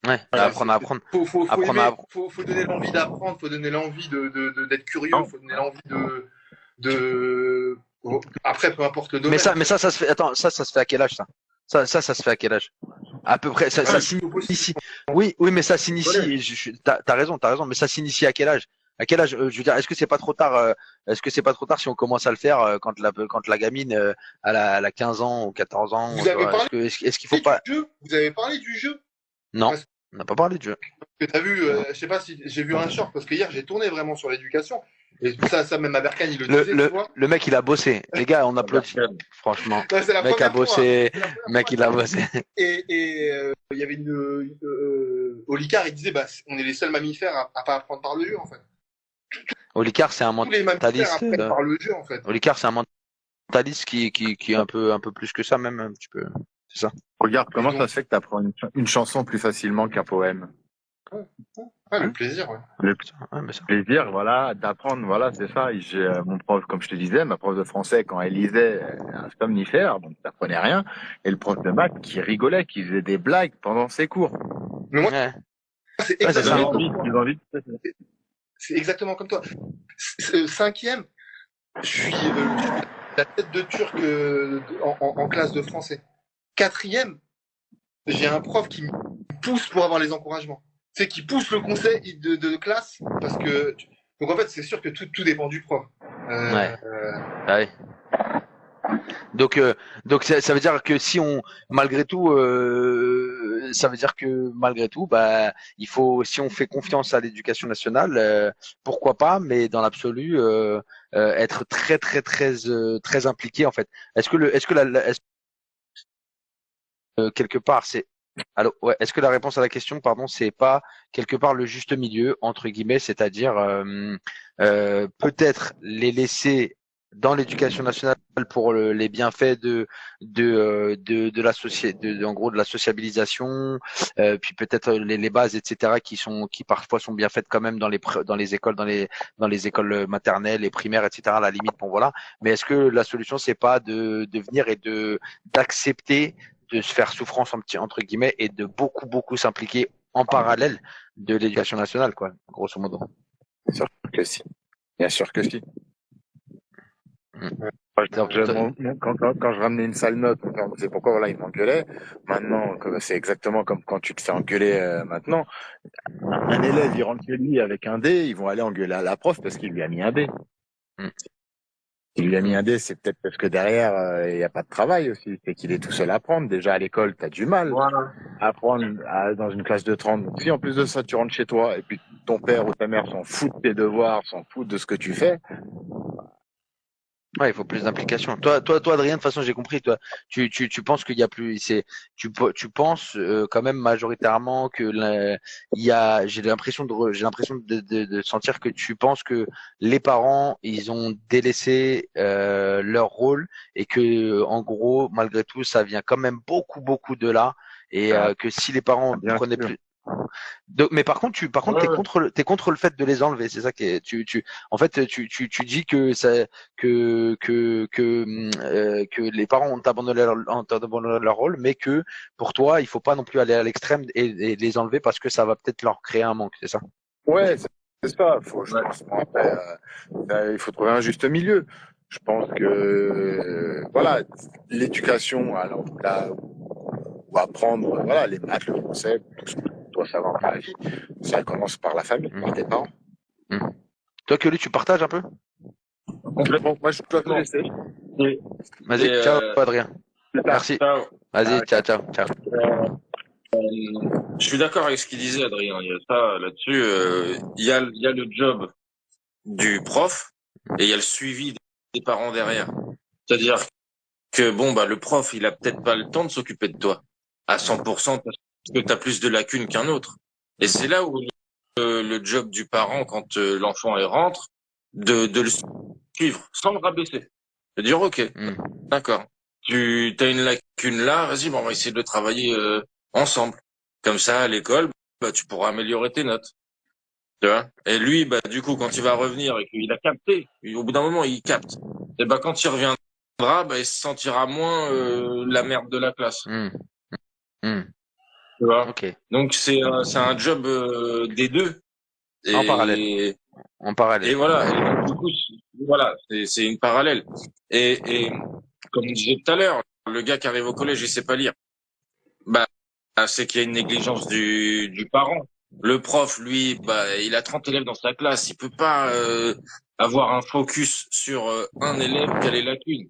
Ouais, Voilà, apprendre à apprendre. faut Apprendre à aimer, apprendre. faut donner l'envie d'apprendre, faut donner l'envie d'être curieux, Non. faut donner l'envie de, après, peu importe le Mais domaine, en fait. ça se fait. Attends, ça se fait à quel âge, ça? Ça se fait à quel âge? À peu près. Ça Le plus tôt possible. s'initie. Oui, oui, mais ça Voilà. s'initie. T'as raison. Mais ça s'initie à quel âge? À quel âge? Je veux dire, est-ce que c'est pas trop tard? Est-ce que c'est pas trop tard si on commence à le faire quand la gamine elle a 15 ans ou 14 ans? Vous Tu avez vois, parlé est-ce qu'il faut du pas? jeu, vous avez parlé du jeu. Non, Parce on n'a pas parlé de jeu. que t'as vu, je sais pas si j'ai vu un short, parce que hier, j'ai tourné vraiment sur l'éducation. Et ça, même à Berkane, il le Le, disait, tu le, vois. le mec, il a bossé. Les gars, on applaudit. Franchement, Ouais, c'est la le mec a première fois. bossé. C'est la Le première mec, fois il a bossé. et il y avait Olicard, il disait, bah, on est les seuls mammifères à pas apprendre par le jeu, en fait. Olicard, c'est un Tous les mammifères mentaliste. apprennent par le jeu, en fait. Olicard, c'est un mentaliste qui est un peu plus que ça, même un petit peu. C'est ça. Regarde, Et comment ça donc, se fait que tu apprends une chanson plus facilement qu'un poème? le plaisir, ouais. Le Ouais, mais ça. plaisir, voilà, d'apprendre, voilà, c'est ça. J'ai mon prof, comme je te disais, ma prof de français, quand elle lisait un somnifère, donc ça apprenait rien, et le prof de maths qui rigolait, qui faisait des blagues pendant ses cours. Mais moi, Ouais. c'est Ouais, c'est ça. exactement, Ils ont envie. c'est exactement comme toi. Cinquième, je suis la tête de turc en classe de français. Quatrième, j'ai un prof qui me pousse pour avoir les encouragements. C'est qui pousse le conseil de classe parce que donc en fait c'est sûr que tout dépend du prof. Ouais. Euh, Ouais. Donc, ça veut dire que si on, malgré tout, ça veut dire que malgré tout, bah, il faut, si on fait confiance à l'éducation nationale, pourquoi pas, mais dans l'absolu, être très impliqué en fait. Quelque part, est-ce que la réponse à la question, pardon, c'est pas quelque part le juste milieu entre guillemets, c'est-à-dire peut-être les laisser dans l'éducation nationale pour les bienfaits de la société, en gros de la sociabilisation, puis peut-être les bases, etc., qui parfois sont bien faites quand même dans les écoles, dans les écoles maternelles et primaires, etc. À la limite, bon voilà. Mais est-ce que la solution c'est pas de venir et d'accepter de se faire souffrance entre guillemets et de beaucoup s'impliquer en parallèle de l'éducation nationale, quoi, grosso modo. Bien sûr que si. Bien sûr que si. Quand je ramenais une sale note, c'est pourquoi voilà, il m'engueulait. Maintenant, c'est exactement comme quand tu te fais engueuler maintenant. Un élève, il rentre chez lui avec un D, ils vont aller engueuler à la prof parce qu'il lui a mis un D. Il lui a mis un D, c'est peut-être parce que derrière, il n'y a pas de travail aussi. C'est qu'il est tout seul à apprendre. Déjà, à l'école, tu as du mal à apprendre dans une classe de 30. Donc, si en plus de ça, tu rentres chez toi et puis ton père ou ta mère s'en fout de tes devoirs, s'en fout de ce que tu fais. Ouais, il faut plus d'implication. Toi, Adrien, de toute façon, j'ai compris. Toi, tu penses qu'il y a plus. Tu penses quand même majoritairement que j'ai l'impression de sentir que tu penses que les parents, ils ont délaissé leur rôle et que, en gros, malgré tout, ça vient quand même beaucoup de là et que si les parents prenaient plus. Mais par contre, t'es contre le fait de les enlever. C'est ça qui est. En fait, tu dis que que les parents ont abandonné leur rôle, mais que pour toi, il faut pas non plus aller à l'extrême et les enlever parce que ça va peut-être leur créer un manque. C'est ça? Ouais, c'est ça. Après, il faut trouver un juste milieu. Je pense que voilà, l'éducation, alors là, ou apprendre voilà les maths, le français, tout ce qu'on doit savoir dans la vie, ça commence par la famille, par tes parents. Toi, Kelly, tu partages un peu? Complètement. Moi, je dois te laisser. Vas-y, ciao, Adrien. Merci. Ciao. Vas-y, ciao. Je suis d'accord avec ce qu'il disait, Adrien. Il y a ça là-dessus. Il y a le job du prof et il y a le suivi des parents derrière. C'est-à-dire que bon, bah le prof, il a peut-être pas le temps de s'occuper de toi à 100% parce que tu as plus de lacunes qu'un autre. Et c'est là où le job du parent, quand l'enfant rentre, de le suivre sans le rabaisser. De dire, ok, d'accord, tu as une lacune là, vas-y, bon, on va essayer de le travailler ensemble. Comme ça, à l'école, bah, tu pourras améliorer tes notes. Tu vois. Et lui, bah, du coup, quand il va revenir et qu'il a capté, au bout d'un moment, il capte. Et bah, quand il reviendra, bah, il se sentira moins la merde de la classe. Tu vois. Okay. Donc c'est un job des deux. Et, en parallèle. Et voilà. Et donc, du coup, voilà, c'est une parallèle. Et comme on disait tout à l'heure, le gars qui arrive au collège, il sait pas lire. Bah, c'est qu'il y a une négligence du parent. Le prof, lui, bah, il a 30 élèves dans sa classe. Il peut pas avoir un focus sur un élève qui a les lacunes.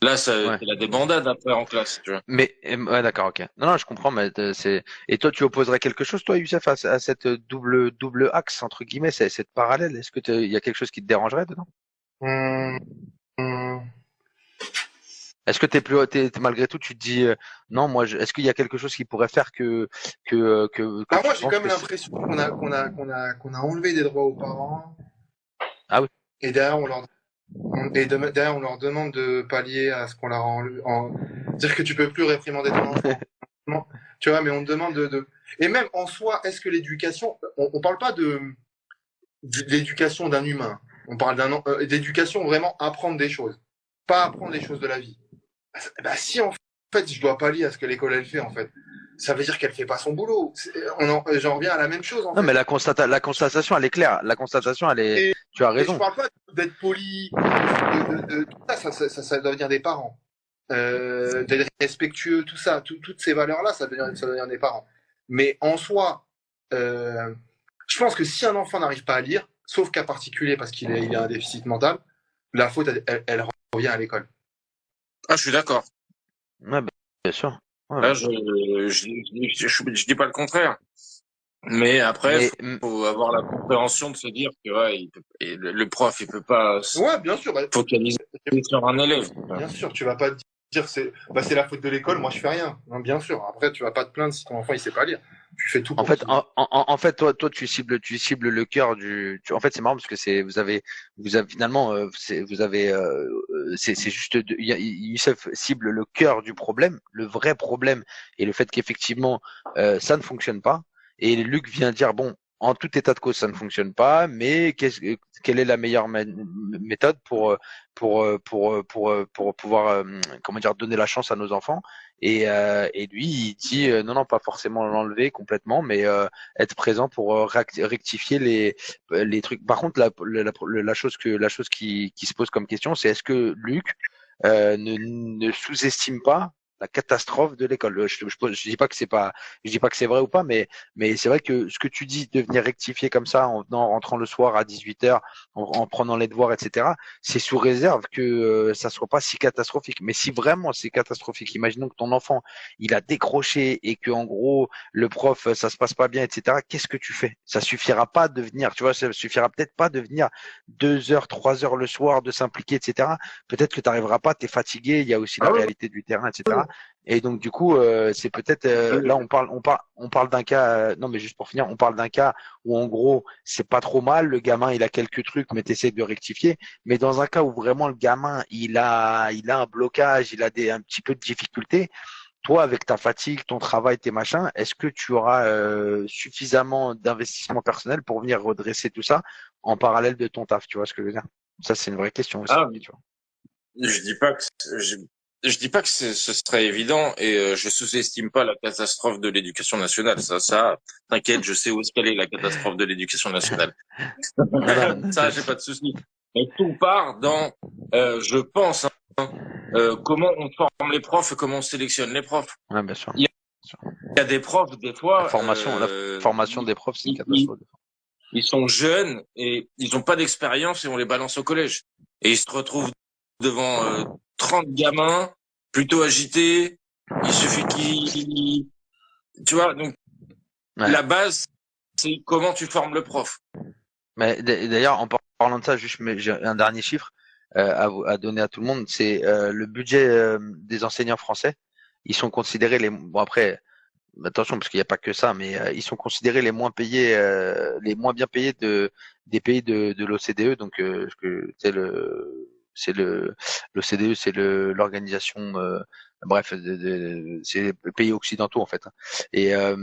Là, c'est la débandade après en classe, tu vois. Mais ouais, d'accord, ok. Non, je comprends, mais et toi, tu opposerais quelque chose, toi, Youssef, à cette double axe entre guillemets, cette parallèle. Est-ce que il y a quelque chose qui te dérangerait dedans? Est-ce que t'es malgré tout, tu te dis non, moi, est-ce qu'il y a quelque chose qui pourrait faire que moi, j'ai quand même l'impression qu'on a enlevé des droits aux parents. Ah oui. Et derrière, on leur demande de pallier à ce qu'on leur a enlevé. C'est-à-dire que tu peux plus réprimander ton enfant. Tu vois, mais on te demande Et même en soi, est-ce que l'éducation, on parle pas de l'éducation d'un humain. On parle d'éducation vraiment apprendre des choses. Pas apprendre des choses de la vie. Bah, si en fait, je dois pallier à ce que l'école elle fait, en fait, ça veut dire qu'elle fait pas son boulot. J'en reviens à la même chose. En fait. Mais la constatation, elle est claire. La constatation, elle est. Tu as raison. Et je parle pas d'être poli, tout ça doit venir des parents. D'être respectueux, tout ça, toutes ces valeurs-là, ça doit venir des parents. Mais en soi, je pense que si un enfant n'arrive pas à lire, sauf cas particulier parce qu'il a un déficit mental, la faute, elle revient à l'école. Ah, je suis d'accord. Ouais, bien sûr. Ouais, Là, bien sûr. je dis pas le contraire. Mais après, Mais faut avoir la compréhension de se dire que ouais, et le prof, il peut pas se Ouais, bien sûr. Bah, focaliser sur un élève. bien sûr, tu vas pas te dire c'est la faute de l'école, moi je fais rien. Non, bien sûr. Après, tu vas pas te plaindre si ton enfant il sait pas lire. Tu fais tout en pour fait, qu'il. en fait, toi, tu cibles le cœur en fait, c'est marrant parce que vous avez finalement, vous avez, c'est juste, Youssef cible le cœur du problème, le vrai problème, et le fait qu'effectivement, ça ne fonctionne pas. Et Luc vient dire, bon, en tout état de cause, ça ne fonctionne pas, mais quelle est la meilleure méthode pour pouvoir, comment dire, donner la chance à nos enfants? Et lui, il dit, non, non, pas forcément l'enlever complètement, mais être présent pour rectifier les trucs. Par contre, la chose qui se pose comme question, c'est est-ce que Luc ne sous-estime pas la catastrophe de l'école. Je dis pas que c'est pas, je dis pas que c'est vrai ou pas, mais c'est vrai que ce que tu dis de venir rectifier comme ça en rentrant le soir à 18h, en prenant les devoirs, etc. C'est sous réserve que ça soit pas si catastrophique. Mais si vraiment c'est catastrophique, imaginons que ton enfant il a décroché et que en gros le prof ça se passe pas bien, etc. Qu'est-ce que tu fais? Ça suffira pas de venir, tu vois, ça suffira peut-être pas de venir 2 heures, 3 heures le soir, de s'impliquer, etc. Peut-être que tu n'arriveras pas, tu es fatigué, il y a aussi la Ah oui, réalité du terrain, etc. Et donc du coup, c'est peut-être là on parle d'un cas, non mais juste pour finir, on parle d'un cas où en gros c'est pas trop mal, le gamin il a quelques trucs, mais t'essaies de rectifier. Mais dans un cas où vraiment le gamin il a un blocage, il a un petit peu de difficulté, toi, avec ta fatigue, ton travail, tes machins, est-ce que tu auras suffisamment d'investissement personnel pour venir redresser tout ça en parallèle de ton taf? Tu vois ce que je veux dire? Ça, c'est une vraie question aussi. ah, Tu vois. je dis pas que je dis pas que ce serait évident et je sous-estime pas la catastrophe de l'éducation nationale. Ça, t'inquiète, je sais où est-ce qu'elle est la catastrophe de l'éducation nationale. Non, non, Ça, j'ai pas de souci. Mais tout part dans, je pense, comment on forme les profs et comment on sélectionne les profs. ouais, bien sûr. Il y a des profs, des fois, La formation des profs, c'est une ils, ils- catastrophe. ils sont jeunes et ils n'ont pas d'expérience et on les balance au collège. Et ils se retrouvent devant 30 gamins plutôt agités. Il suffit qu'ils... Tu vois, donc Ouais. la base, c'est comment tu formes le prof. Mais d'ailleurs, en parlant de ça, juste, j'ai un dernier chiffre à donner à tout le monde. C'est le budget des enseignants français. Ils sont considérés bon après. Attention, parce qu'il n'y a pas que ça, mais ils sont considérés les moins payés, les moins bien payés des pays de l'OCDE. Donc, l'OCDE, c'est l'organisation, bref, c'est les pays occidentaux en fait. Ouais.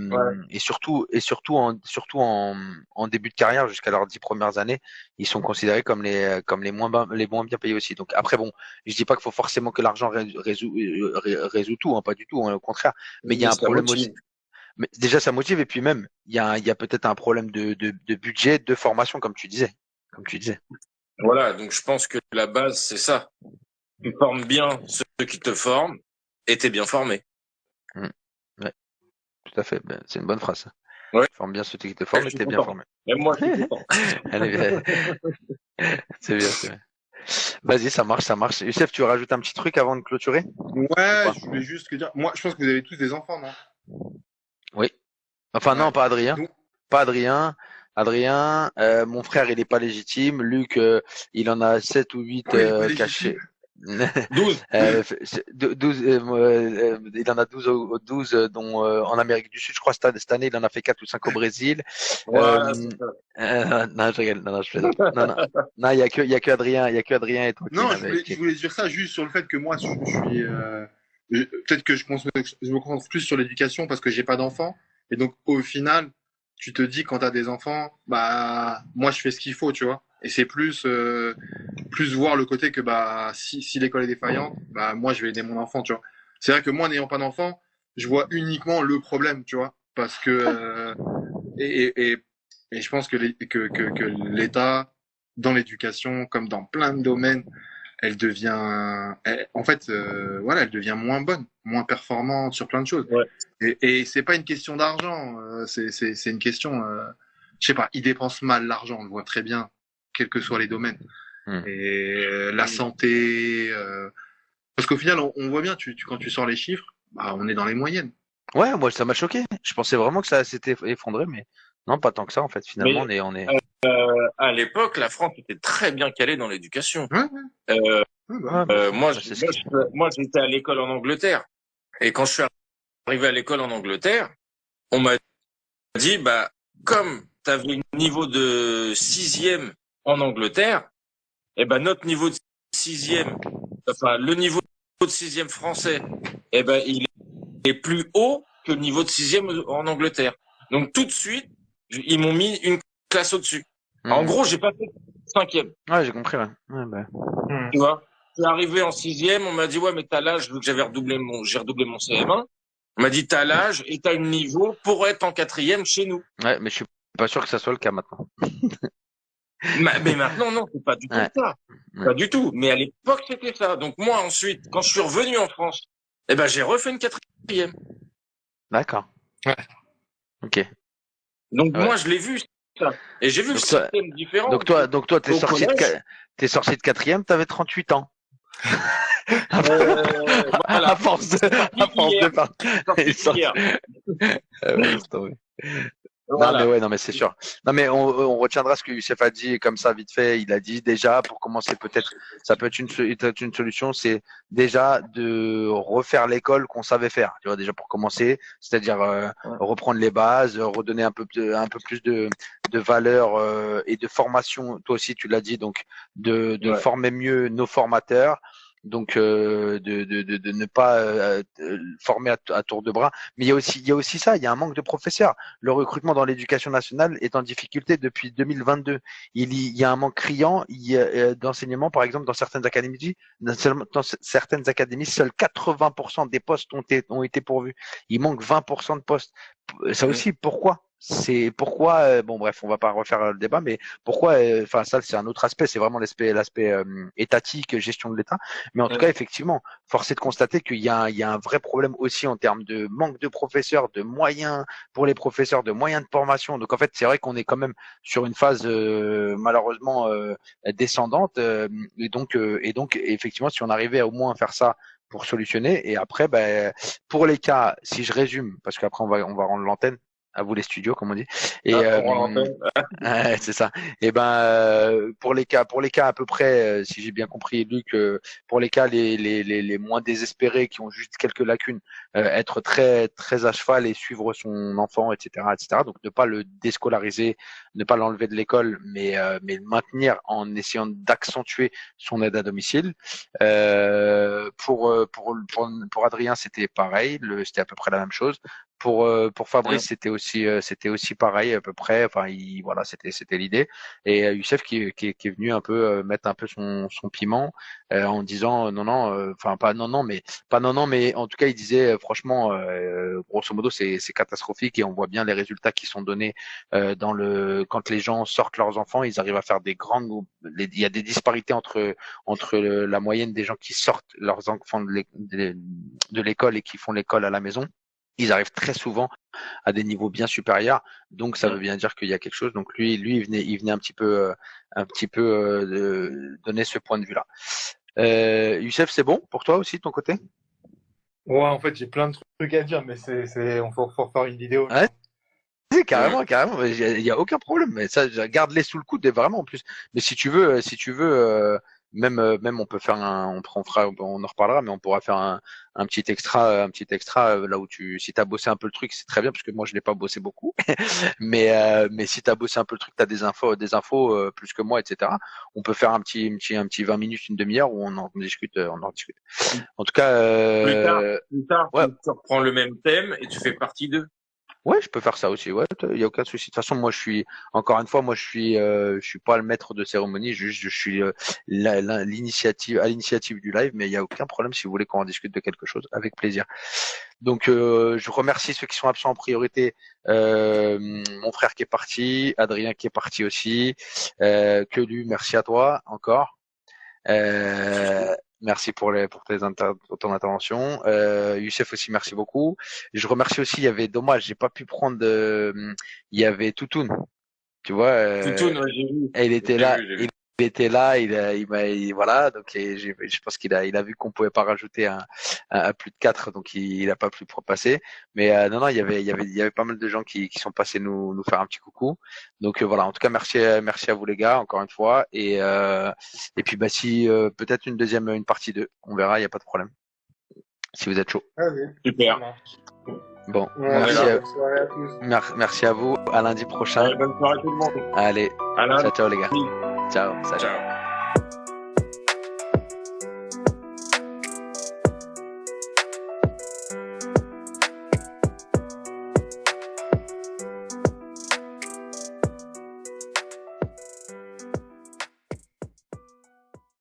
Surtout en début de carrière, jusqu'à leurs 10 premières années, ils sont considérés comme les moins bien payés aussi. Donc après, bon, je dis pas qu'il faut forcément que l'argent résout tout, hein, pas du tout, hein, au contraire. Mais il y Mais a un ça problème motive. aussi. Mais déjà, ça motive et puis même, il y a peut-être un problème de budget, de formation, comme tu disais. Comme tu disais. Voilà, donc je pense que la base, c'est ça. Tu formes bien ceux qui te forment et t'es bien formé. Mm. Ouais, tout à fait. Ben, c'est une bonne phrase. Ouais, Forme bien ceux qui te je forment et suis t'es bien content. formé. Même moi, je suis content. Allez, bien. C'est bien, c'est bien. Vas-y, ça marche, ça marche. Youssef, tu rajoutes un petit truc avant de clôturer ou Ouais, pas? je voulais juste te dire. Moi, je pense que vous avez tous des enfants, non? Oui. Enfin, non, Ouais. pas Adrien. Donc, Pas Adrien. Adrien, mon frère, il est pas légitime. Luc, il en a 7 ou 8 pourquoi il est pas légitime? cachés. 12. 12, il en a 12, 12 dont en Amérique du Sud, je crois, cette année, il en a fait 4 ou 5 au Brésil. Voilà, c'est ça. Non, je rigole, non, non, je plaisante. Non, non, non, il y a que Adrien, il y a que Adrien et toi Non, je voulais dire ça juste sur le fait que moi, je suis. Peut-être que je me concentre plus sur l'éducation parce que j'ai pas d'enfants. Et donc, au final, tu te dis quand t'as des enfants, bah, moi, je fais ce qu'il faut, tu vois. Et c'est plus voir le côté que, bah, si l'école est défaillante, bah, moi, je vais aider mon enfant, tu vois. C'est vrai que moi, n'ayant pas d'enfant, je vois uniquement le problème, tu vois. Parce que, et, et, et, et je pense que que l'État, dans l'éducation, comme dans plein de domaines, en fait, voilà, elle devient moins bonne, moins performante sur plein de choses. Ouais. Et c'est pas une question d'argent, c'est une question, je sais pas, ils dépensent mal l'argent, on le voit très bien, quels que soient les domaines. et la santé. Parce qu'au final, on voit bien, quand tu sors les chiffres, bah, on est dans les moyennes. Ouais, moi ça m'a choqué. Je pensais vraiment que ça s'était effondré, mais non, pas tant que ça en fait. Finalement, Mais on est. à l'époque, la France était très bien calée dans l'éducation. Ouais, Euh, Ouais, mais moi, ça, c'est ce qui. moi, j'étais à l'école en Angleterre. Et quand je suis arrivé à l'école en Angleterre, on m'a dit, bah, comme tu avais un niveau de sixième en Angleterre, eh ben, notre niveau de sixième, enfin, le niveau de sixième français, eh ben, il est plus haut que le niveau de sixième en Angleterre. Donc, tout de suite, ils m'ont mis une classe au-dessus. En gros, j'ai pas fait cinquième. Ouais, j'ai compris. Ouais. Ouais, bah. Tu vois, je suis arrivé en sixième, on m'a dit, ouais, mais t'as l'âge, vu que j'ai redoublé mon CM1. On m'a dit, t'as l'âge et t'as le niveau pour être en quatrième chez nous. Ouais, mais je suis pas sûr que ça soit le cas maintenant. Mais maintenant, non, c'est pas du tout Ouais. ça. Ouais. Pas du tout. Mais à l'époque, c'était ça. Donc moi, ensuite, quand je suis revenu en France, eh ben, j'ai refait une quatrième. D'accord. Ouais. Ok. Donc Ouais. moi, je l'ai vu, ça. Et j'ai vu le Donc toi, système différent. donc toi, t'es Au sorti collège, t'es sorti de quatrième, t'avais 38 ans. voilà. À force de, Sorti à force de hier. faire. Il Sorti hier. Ouais, laisse tomber. Non, mais Voilà. ouais, non, mais c'est sûr. Non, mais on retiendra ce que Youssef a dit comme ça, vite fait. Il a dit déjà, pour commencer, peut-être, ça peut être une solution, c'est déjà de refaire l'école qu'on savait faire. Tu vois, déjà pour commencer, c'est-à-dire reprendre les bases, redonner un peu plus de valeur et de formation. Toi aussi, tu l'as dit, donc de Ouais. former mieux nos formateurs. Donc de ne pas former à tour de bras, mais il y a aussi ça, il y a un manque de professeurs. Le recrutement dans l'éducation nationale est en difficulté depuis 2022. Il y a un manque criant d'enseignement, par exemple, dans certaines académies. Dans certaines académies, seuls 80% des postes ont été pourvus. Il manque 20% de postes. Ça aussi, pourquoi? C'est pourquoi, bon bref, on va pas refaire le débat, mais pourquoi, enfin ça c'est un autre aspect, c'est vraiment l'aspect étatique, gestion de l'État. Mais en tout cas, effectivement, force est de constater qu'il y a un vrai problème aussi en termes de manque de professeurs, de moyens pour les professeurs, de moyens de formation. Donc en fait, c'est vrai qu'on est quand même sur une phase malheureusement descendante. Et donc effectivement, si on arrivait à au moins faire ça pour solutionner, et après, ben, pour les cas, si je résume, parce qu'après on va rendre l'antenne à vous les studios, comme on dit. Et c'est ça. Et ben pour les cas à peu près, si j'ai bien compris, Luc, pour les cas les moins désespérés qui ont juste quelques lacunes, être très très à cheval et suivre son enfant, etc. Donc ne pas le déscolariser, ne pas l'enlever de l'école, mais le maintenir en essayant d'accentuer son aide à domicile. Pour Adrien, c'était pareil, c'était à peu près la même chose. Pour Fabrice, c'était aussi pareil à peu près. Enfin, voilà, c'était l'idée. Et Youssef qui est venu un peu mettre un peu son piment en disant enfin pas non, mais en tout cas il disait franchement, grosso modo c'est catastrophique et on voit bien les résultats qui sont donnés quand les gens sortent leurs enfants, ils arrivent à faire des grandes. Il y a des disparités entre la moyenne des gens qui sortent leurs enfants de l'école et qui font l'école à la maison. Ils arrivent très souvent à des niveaux bien supérieurs, donc ça veut bien dire qu'il y a quelque chose. Donc lui, il venait un petit peu donner ce point de vue-là. Youssef, c'est bon pour toi aussi de ton côté? Ouais, en fait, j'ai plein de trucs à dire, mais on faut faire une vidéo. Ouais, oui, carrément. Il y a aucun problème. Mais ça, garde-les sous le coude, et vraiment en plus. Mais si tu veux, même on peut faire on en reparlera, mais on pourra faire un petit extra là où si t'as bossé un peu le truc, c'est très bien parce que moi je l'ai pas bossé beaucoup. Mais si t'as bossé un peu le truc, t'as des infos plus que moi, etc. On peut faire un petit 20 minutes, une demi-heure où on en discute, En tout cas, Plus tard, ouais. tu reprends le même thème et tu fais partie d'eux. Ouais, je peux faire ça aussi. Ouais, il y a aucun souci. De toute façon, je suis pas le maître de cérémonie. Je suis à l'initiative du live, mais il y a aucun problème si vous voulez qu'on en discute de quelque chose, avec plaisir. Donc, je remercie ceux qui sont absents en priorité. Mon frère qui est parti, Adrien qui est parti aussi, Quelu, merci à toi encore. Merci pour ton intervention. Youssef aussi, merci beaucoup. Je remercie aussi, il y avait dommage, j'ai pas pu prendre il y avait Toutoun, tu vois, Toutoun, ouais, j'ai vu. et il était là, J'ai vu. était là, voilà, donc je pense il a vu qu'on pouvait pas rajouter un plus de 4, donc il a pas pu passer. Mais non, il y avait pas mal de gens qui sont passés nous faire un petit coucou. Donc voilà, en tout cas merci à vous les gars encore une fois et puis bah si peut-être une partie 2, on verra, il y a pas de problème. Si vous êtes chaud. Allez, ça Super. marche. Bon, Voilà, merci bonne soirée à tous. merci à vous, à lundi prochain. Bonne soirée à tout le monde. Allez, À lundi. ciao les gars. Ciao, salut. Ciao.